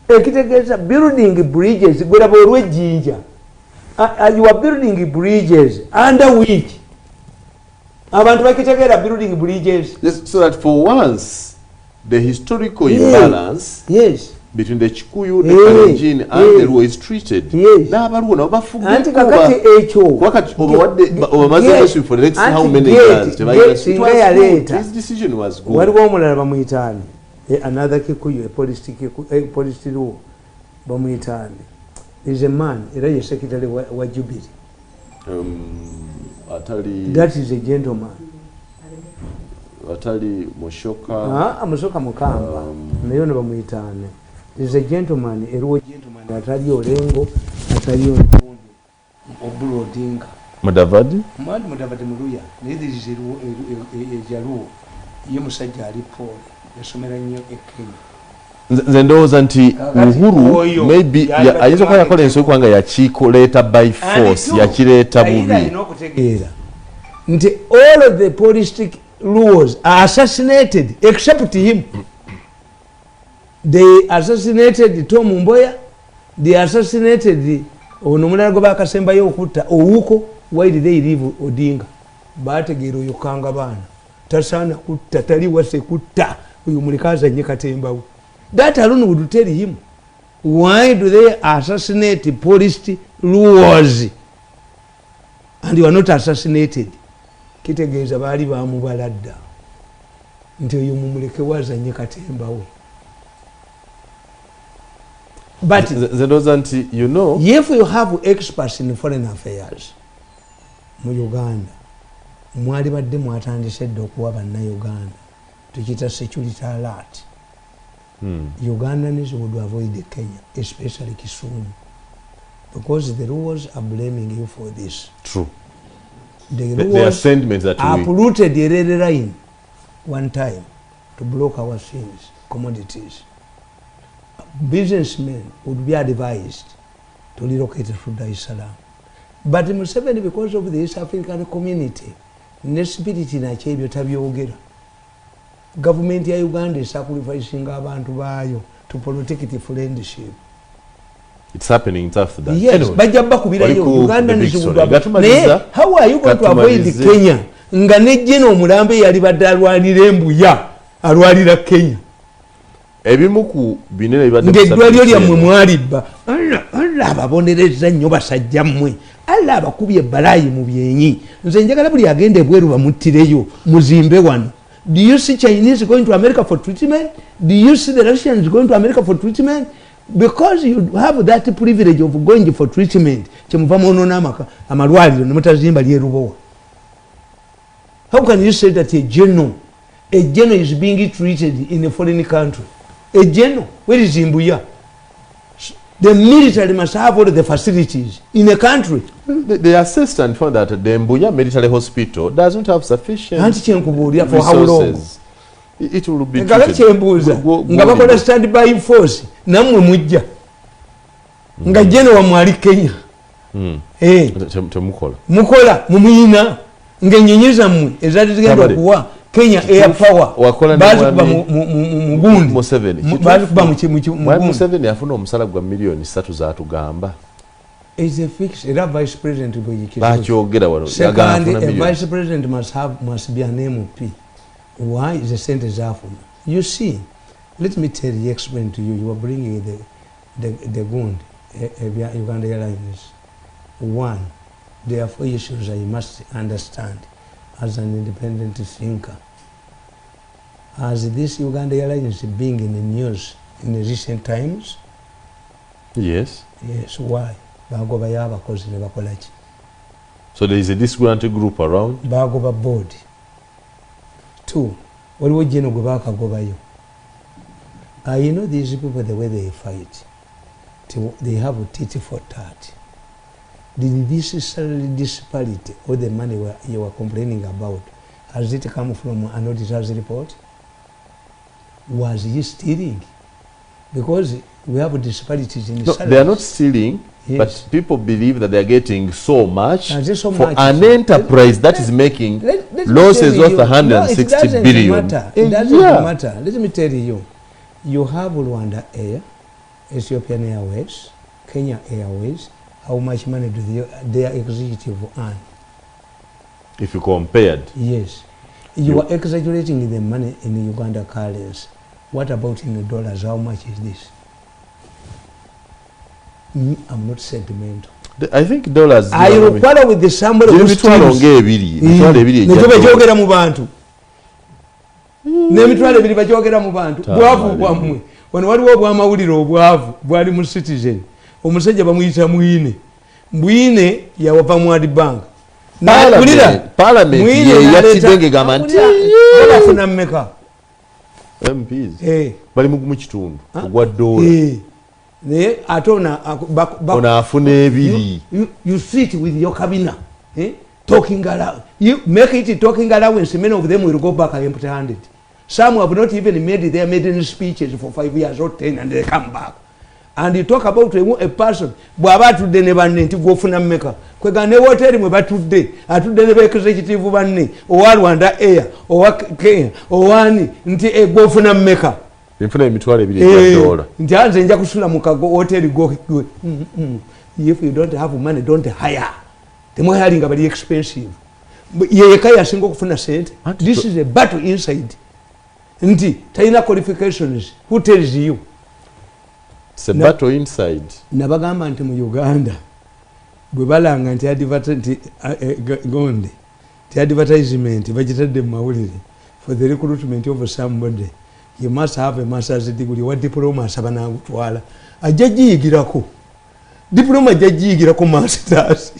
Ekitegeza building bridges gwera bolwe jinja. You are building bridges under which abantu bakitegera building bridges.
Yes, so that for once the historical imbalance between the Chikuyu, the Kalenjin, and the Luo is treated. Now,
Anti kakati echo.
For the next how many years?
His
decision was good.
Waliwo omulala bamuyitaani. Another Kikuyu, a police Luo bamuyitaani. Is a man, era ye secretary wa Jubilee. That is a gentleman.
Atali Mushoka.
Mushoka Mukamba. Nayo ne bamuyitaani. Is a gentleman, a real gentleman, atali olengo, atali obundi, Obulu Odinga.
Mudavadi?
Mudavadi Muruya. Neither is a Jaru. You must say Jari Paul. Yasomera nnyo e Kenya.
Nze ndowooza nti Uhuru maybe ayinza okuba yakola ensonga nga yakikoleeta by force, yakireeta bubi.
Nti all of the politic Luos are assassinated except him. They assassinated Tom Mboya. They assassinated Onomulala Goba Kasemba Yokuta Ouko. Why did they leave Odinga? Bategero yokanga bana. Tasana kutta tali wase kutta uyumulikaza nyekatemba. That alone would tell him why do they assassinate police Luos and you are not assassinated. Kitegeeza bali bamubaladda nti oyo mumuleke waza nyekatemba we. But
you know,
if you have experts in foreign affairs mu Uganda, mwali badde mwatandise dde okuwa bannayuganda tukita security alert. Ugandans would avoid Kenya, especially Kisumu, because the Luos are blaming you for this.
True.
The
sentiments that
uprooted the rail line one time to block our things, commodities. Businessmen would be advised to relocate to Dar es Salaam. But Museveni, because of the East African community, ne spirit na chebyo tabyogera. Government ya Uganda is sacrificing abantu bayo to protect the friendship.
It's happening in South Sudan.
Yes,
anyway,
bajaba kubira yo Uganda ni
Naye,
how are you going to avoid Kenya? Nga nejjeno omulambe yali badde alwalira embuya alwalira Kenya.
Ebimu ku binene bibadde
ng'eddwaliro lyammwe mwalibba alla ababonereza nnyo basajja mmwe alla abakubye ebbalayi mu byenyi nze njagala buli agenda ebweru bamuttireyo muzimbe wano. Do you see Chinese going to America for treatment? Do you see the Russians going to America for treatment? Because you have that privilege of going for treatment kyemuva mwonoona amalwaliro ne mutazimba lyerubowa. How can you say that a general is being treated in a foreign country? A general, where is Imbuya? The military must have all the facilities in a country.
The assistant found that the Mbuya Military Hospital doesn't have sufficient
resources. For how long?
It will be
nga bakola standby force namwe mujja nga general mwali Kenya mukola mumuyina nga ennyonyi zammwe ezali zigenda okuwa Kenya air power bakuba mu gundi bakuba mu
Museveni afuna omusala gwa milioni 3 zaatugamba.
Is a fix. Era vice president
bakyogera wano.
Second, a vice president must be an MOP. Why is the sentence after? You see, let me explain to you. You are bringing the gund Uganda Airlines. One, there are 4 issues I must understand as an independent thinker. As this Uganda Airlines being in the news in the recent times?
Yes.
Yes, why? Bagoba yaba kozi ne bakola ki?
So there is a disgruntled group around?
Bagoba board. 2, waliwo jeno gwe bakagobayo. You know these people, the way they fight, they have a tit for tat. Did this salary disparity or the money you were complaining about, has it come from an auditor's report? Was he stealing? Because we have disparities in
no,
salaries.
They are not stealing, yes. But people believe that they are getting so much
so
for
much
an enterprise that is making losses worth 160 billion.
It doesn't matter. Let me tell you. You have Rwanda Air, Ethiopian Airways, Kenya Airways. How much money do their executive earn?
If you compared?
Yes. You are exaggerating the money in the Uganda currency. What about in the dollars? How much is this? I'm not sentimental.
I think dollars.
I require with the somebody who steals. Nemitwale mu bantu. Nemitwale ebiri bajogera mu bantu. Bwavu bwamwe. Wano waliwo bwamawulire obwavu bwali mu Citizen. Omusajja bamuyita Mwine. Mwine yawava mu World Bank.
Parliament ye yatidenge gamanti.
Bafuna mmeka.
MPs. Bali mu kitundu ogwa dola.
Ne atona
ona afuna ebiri.
You sit with your cabinet, talking around. You make it talking allowance. Many of them will go back empty-handed. Some have not even made their maiden speeches for 5 years or 10, and they come back. And you talk about a person. Bwaba tudde ne banne nti gofuna mmeka. Kwega ne hotel mwe batudde. Atudde ne executive banne. Owa Rwanda Air, owa Kenya, owani nti gofuna mmeka.
Nfuna emitwalo ebiri ya dola.
Nti anze nja kusula mu kago hotel go. If you don't have money, don't hire. The more hiring are very expensive. Ye kaya singo kufuna sente. This is a battle inside. Nti taina qualifications. Who tells you?
It's a battle inside.
Nabagamba nti mu Uganda bwe balanga nti gonde ti advertisement bagitadde mu mawulire for the recruitment of somebody. You must have a master's degree. What diploma asaba nagutwala ajja giyigirako diploma ajja giyigirako masters.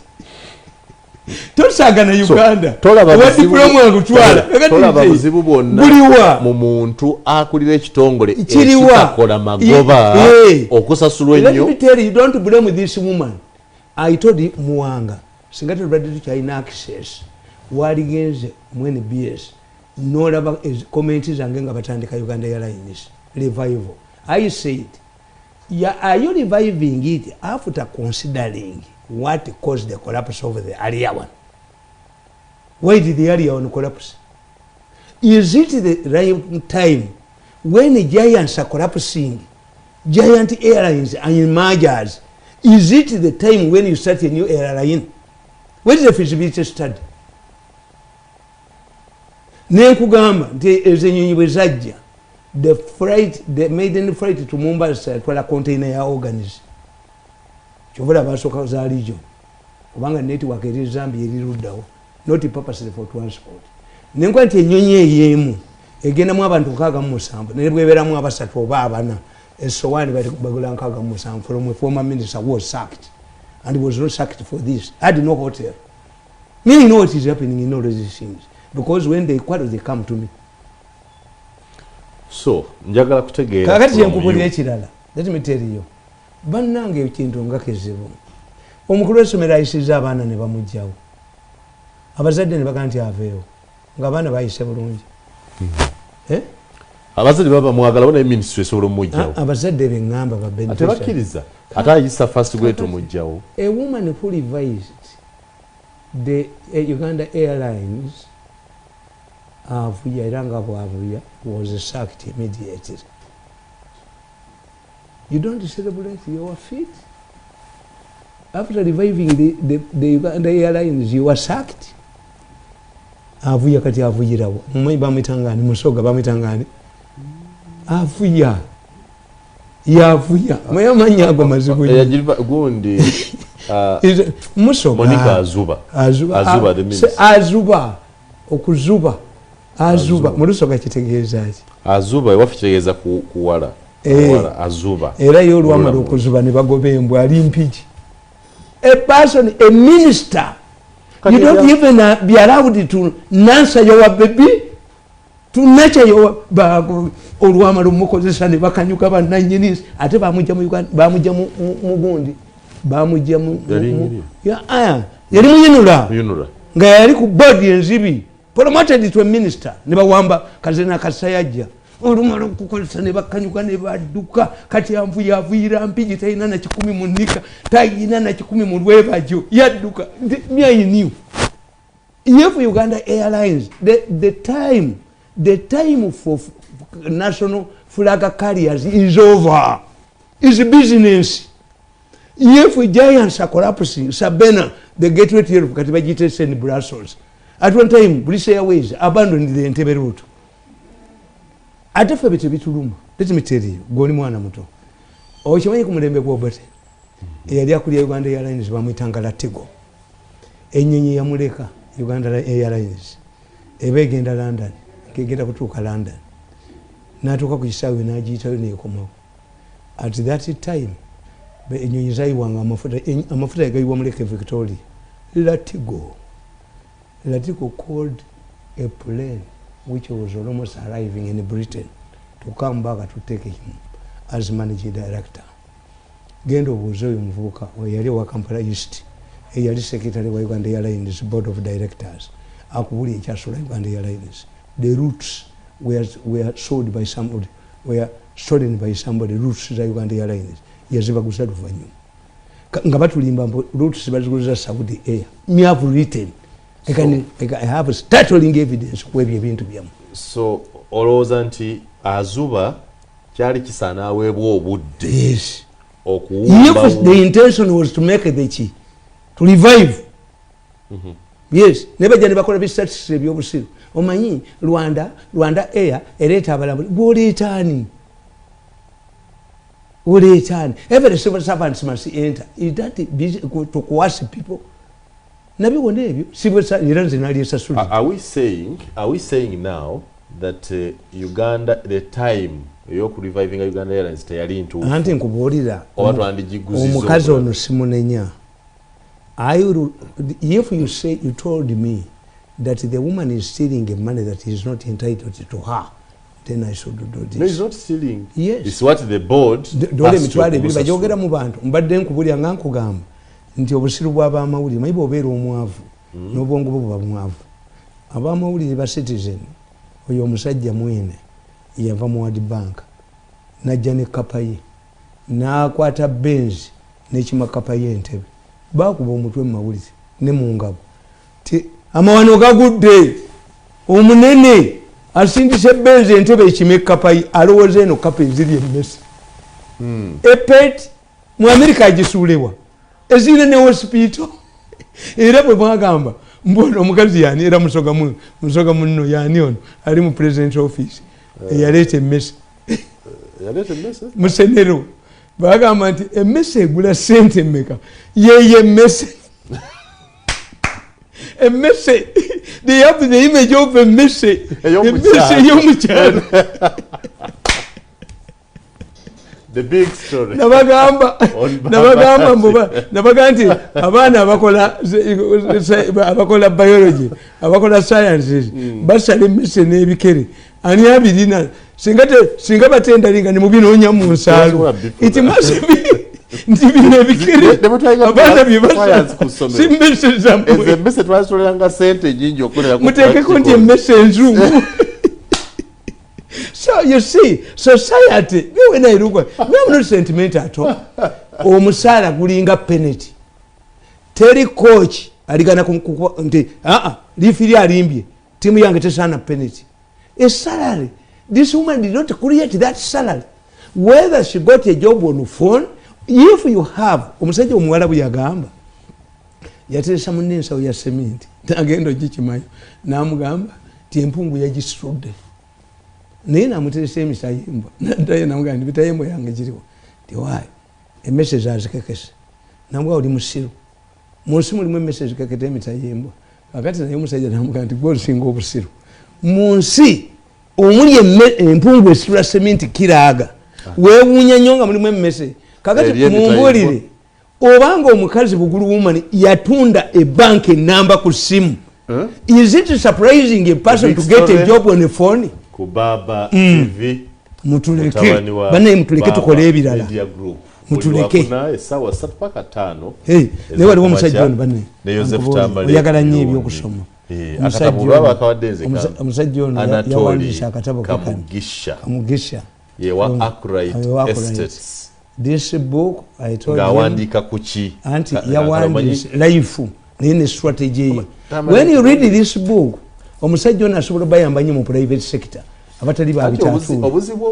Tosagana Uganda. What diploma agutwala
tolaba buzibu bwonna mu muntu akulira ekitongole ekitakola magoba okusasulwa ennyo.
Let me tell you, you don't blame this woman. I told you Muwanga singa tubadde tukyalina access waligenze mu NBS n'olaba comments zange nga batandika Uganda Airlines revival. I said, are you reviving it after considering what caused the collapse of the earlier one? Why did the earlier one collapse? Is it the right time when the giants are collapsing, giant airlines and mergers? Is it the time when you start a new airline? What is the feasibility study? Nenkugamba nti ezenyonyi bwe zajja the maiden flight to Mombasa twala container ya organs kyovula basooka za region kubanga network eri Zambia eri luddawo not purposely for transport. Nenkwa nti enyonyi eyemu egendamu abantu 67 ne bweberamu abasatu oba abana esowani bagula 67 from a former minister was sacked and was not sacked for this. I had no hotel. Me know what is happening in all these things. Because when they come to me.
So, njagala kutegeera.
Kakati yankubulira ekirala. Let me tell you. Bannange ekintu nga kizibu. Omukulu w'essomero ayisizza abaana ne bamugjawo. Abazadde ne bagamba nti aveewo. Ng'abaana bayise bulungi.
Abazadde baba mwagala bona ministry esobola omugjawo.
Abazadde be ngamba ba beneficiary.
Ate bakkiriza. Ate ayisa first grade omugjawo.
A woman who revised the Uganda Airlines was sacked immediately. You don't celebrate your feet? After reviving the Uganda Airlines, you were sacked? Avuya kati avuyirawo. Mumanyi bamitangani, musoga bamitangani. Avuya. Yavuya. Mwayamanyi ago mazibu.
Yajiriba gundi.
Musoga.
Monica Azuba. Azuba the minister.
Azuba. Okuzuba. Azuba. Murusoga kitegeeza ki?
Azuba wafu kitegeeza kuwala. azuba
era yo olwamala okuzuba ne bagoba embwa ali mpiki. A person, a minister, you don't even be allowed to nurture your baby, to nurture your olwamala omukozesa ne bakanyuka bannannyini ate bamujja mu Uganda, bamujja mu gundi, bamujja mu yali muyinula nga yali ku board enzibi promoted to a minister ne bawamba Kazina Kasayajja olumala okukozesa ne bakanyuka ne badduka kati anvuyavuyira mpigi talina na 10 mu nnika talina na 10 mu lwebajo yadduka I knew. If Uganda Airlines the time for national flag carriers is over. It's business. If giants are collapsing, Sabena, the gateway to Europe, Katibajite in Brussels. At one time, British Airways abandoned the Entebbe route. At a fair bit of room, let me tell you, Goni Muanamoto. Or Chimaku Mudembe Bobert. Yadiakuri Uganda Airlines, Wamitanga Latigo. Enyi Yamureka, Uganda Airlines. Ebegenda London, Kegeta Kutuka London. Natuka Kusawi Najita Nekomo. At that time, enyonyi zayiwanga amafuta yagayiwa mu Lake Victoria. Latigo called a plane which was almost arriving in Britain to come back to take him as managing director. Gendo obuuzeyo omuvubuka yali wa Kampala East eyali secretary wa Uganda Airlines board of directors akubuli ekyasula Uganda Airlines. The routes were sold by somebody, were stolen by somebody, routes za Uganda Airlines yazibaguza luvannyuma nga batulimba routes baziguza Saudi Air. Me have written I have startling evidence kwebyo ebintu byamu.
So olowooza nti azuba kyali kisaana aweebwa obudde.
Yes.
Okuwumba.
If the intention was to make to revive. Yes. Nebajja ne bakola statistics ebyobusiru. Omanyi Rwanda Air ereeta abalambuli bw'oleetaani. Every civil servant must enter. Is that to coerce people? Are
we saying now that Uganda, the time you're reviving Uganda Airlines, tayari into
anti nkubuulira omukazi ono simunenya. If you told me that the woman is stealing money that is not entitled to her, then I should do this.
No, it's not stealing.
Yes.
It's what the board has to do.
Bajogera mu bantu mbadde nkubulya nga nkugamba nti obusiru bw'abamawulire mayibe obeera omwavu n'obwongo bwo buba mwavu. Abamawulire ba citizen oyo omusajja mwene yava mu World Bank najja ne kapa ye n'akwata benzi n'ekima kapa ye Entebbe baakuba omutwe mu mawulire ne mu ngabo ti amawano gagudde omunene asindise benzi Entebbe ekime kapa ye alowooza eno kapa eziri emmese epet mu Amerika agisuulewa ezire ne hospital era bwe bagamba mbona omukazi yani era musoga muno yani ono ali mu president office yaleta emmese musenero bagamba nti emmese egula sente mmeka yeye emmese emmese they have the image of emmese y'omukyalo.
The big story.
Nabagamba nti abaana abakola biology, abakola sciences, basala emmese n'ebikere. Ani abirina singa batendalinga ne mubinoonya mu nsalo. It must be nti bino ebikere abaana bye basala si mmese zammwe.
Emmese twasolanga sente nyingi okolera ku
muteekeko nti emmese enzungu. So you see, society, when I look at, I'm not sentimental at all. Omusala gulinga penalty. Terry coach, aligana kumkukwante, lifiri alimbye, timu yange tesana penalty. A salary. This woman did not create that salary. Whether she got a job on the phone, if you have, omusajja omuwala bwe yagamba, yateresa munensa ya cement, agenda ogikimanyi, n'amugamba, ti empungu yagisitudde. Naye namuteresa emitayimbo nataye namugamba nti bitayimbo yange giriwo ti waayi emmese zazikekese nambwa oli musiru mu nsi mulimu emmese zikekete emitayimbo kakati naye omusajja namugamba nti gwe osinga obusiru mu nsi omuli empungu esitula sementi kiraaga weewuunya nnyo nga mulimu emmese kakati mumbulire obanga omukazi bugulu woman yatunda ebanka enamba ku simu is it surprising a person to get a job on a phone
ku Baba TV
mutuleke banaye mutuleke tukole ebirala mutuleke
sawa 3 paka 5
ne waliwo omusajja ono banaye
ne Joseph Tamale
oyagala nnyo ebyokusoma omusajja ono yawandiisa akatabo kamugisha
yewa Accurate Estates.
This book I told you
ngawandika kuchi
anti yawandiisa life nine strategy. When you read this book omusajja ono asobola bayamba nnyo mu private sector abatali babitatu
obuzibu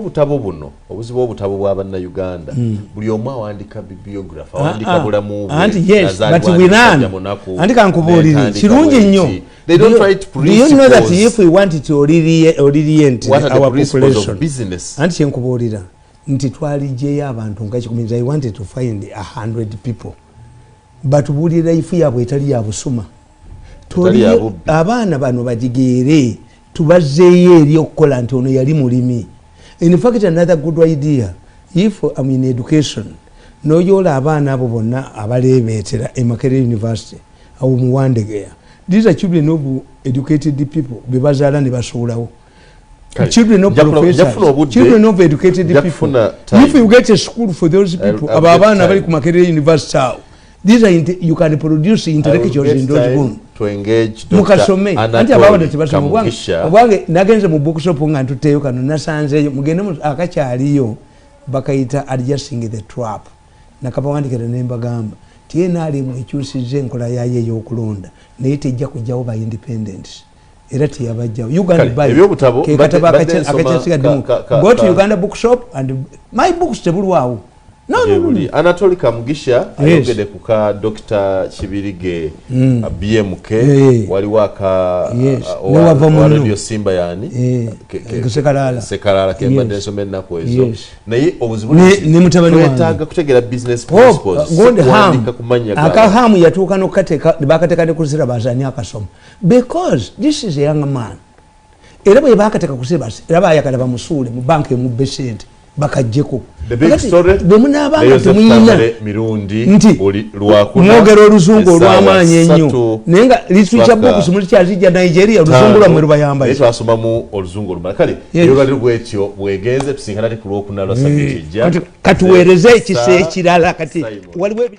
obutabo bw'abanna Uganda buli omu awandika bibliography awandika bulamu
anti yes but we run anti kankubuulire kirungi nnyo.
They don't try to preach.
Do you know that if we wanted to orient our population
business
anti kyenkubuulira nti twalijeyo abantu nga kikuminza I wanted to find 100 people but buulira ifu yabwe etali ya busuma toli abaana bano bajigeere tubazeeyo eri okukola nti ono yali mulimi. In fact another good idea if I'm in education noyola abaana abo bonna abaleebeetera e Makerere University awo muwandegeya these are children of educated people bebazaala ne basuulawo children of professors children of educated people if you get a school for those people abaana bali ku Makerere University these are you can produce intellectuals in those rooms
to engage
mukasome anti abawade tibasoma obwange nagenze mu bookshop nga ntuteyo kano nasanzeyo mugende akakyaliyo bakayita adjusting the trap nakabawandikira nembagamba tiena ali mu ekyusize enkola yaye y'okulonda naye tejja kujjawo ba independence era tiyabajjawo Uganda buy go to Uganda bookshop and my books tebulwawo no
Anatoli Kamugisha ayogede kuka Dr. Kibirige BMK wali waka radio Simba yani sekalala kembadde nsomena kwezo naye obuzibu
ni mutabani
wange kutegera business principles
kuandika kumanya akahamu yatuuka nokateka bakatekane kusira bazani akasoma because this is a young man era bwe bakateka kusira basi era bayakala bamusule mu bank mu besente bakajjeko
the big story
bemunabanga tumuyina
Mirundi oli lwakuna
mwogero oluzungu olw'amaanyi ennyo naye nga literature books muli kyazijja Nigeria oluzungu lwammwe lubayamba
ekyo asomamu oluzungu olumala kale yolwali bwetyo bwegenze tusinkana ti ku lwokuna lwa sabiti ejja
katuweereze ekisa ekirala kati waliwo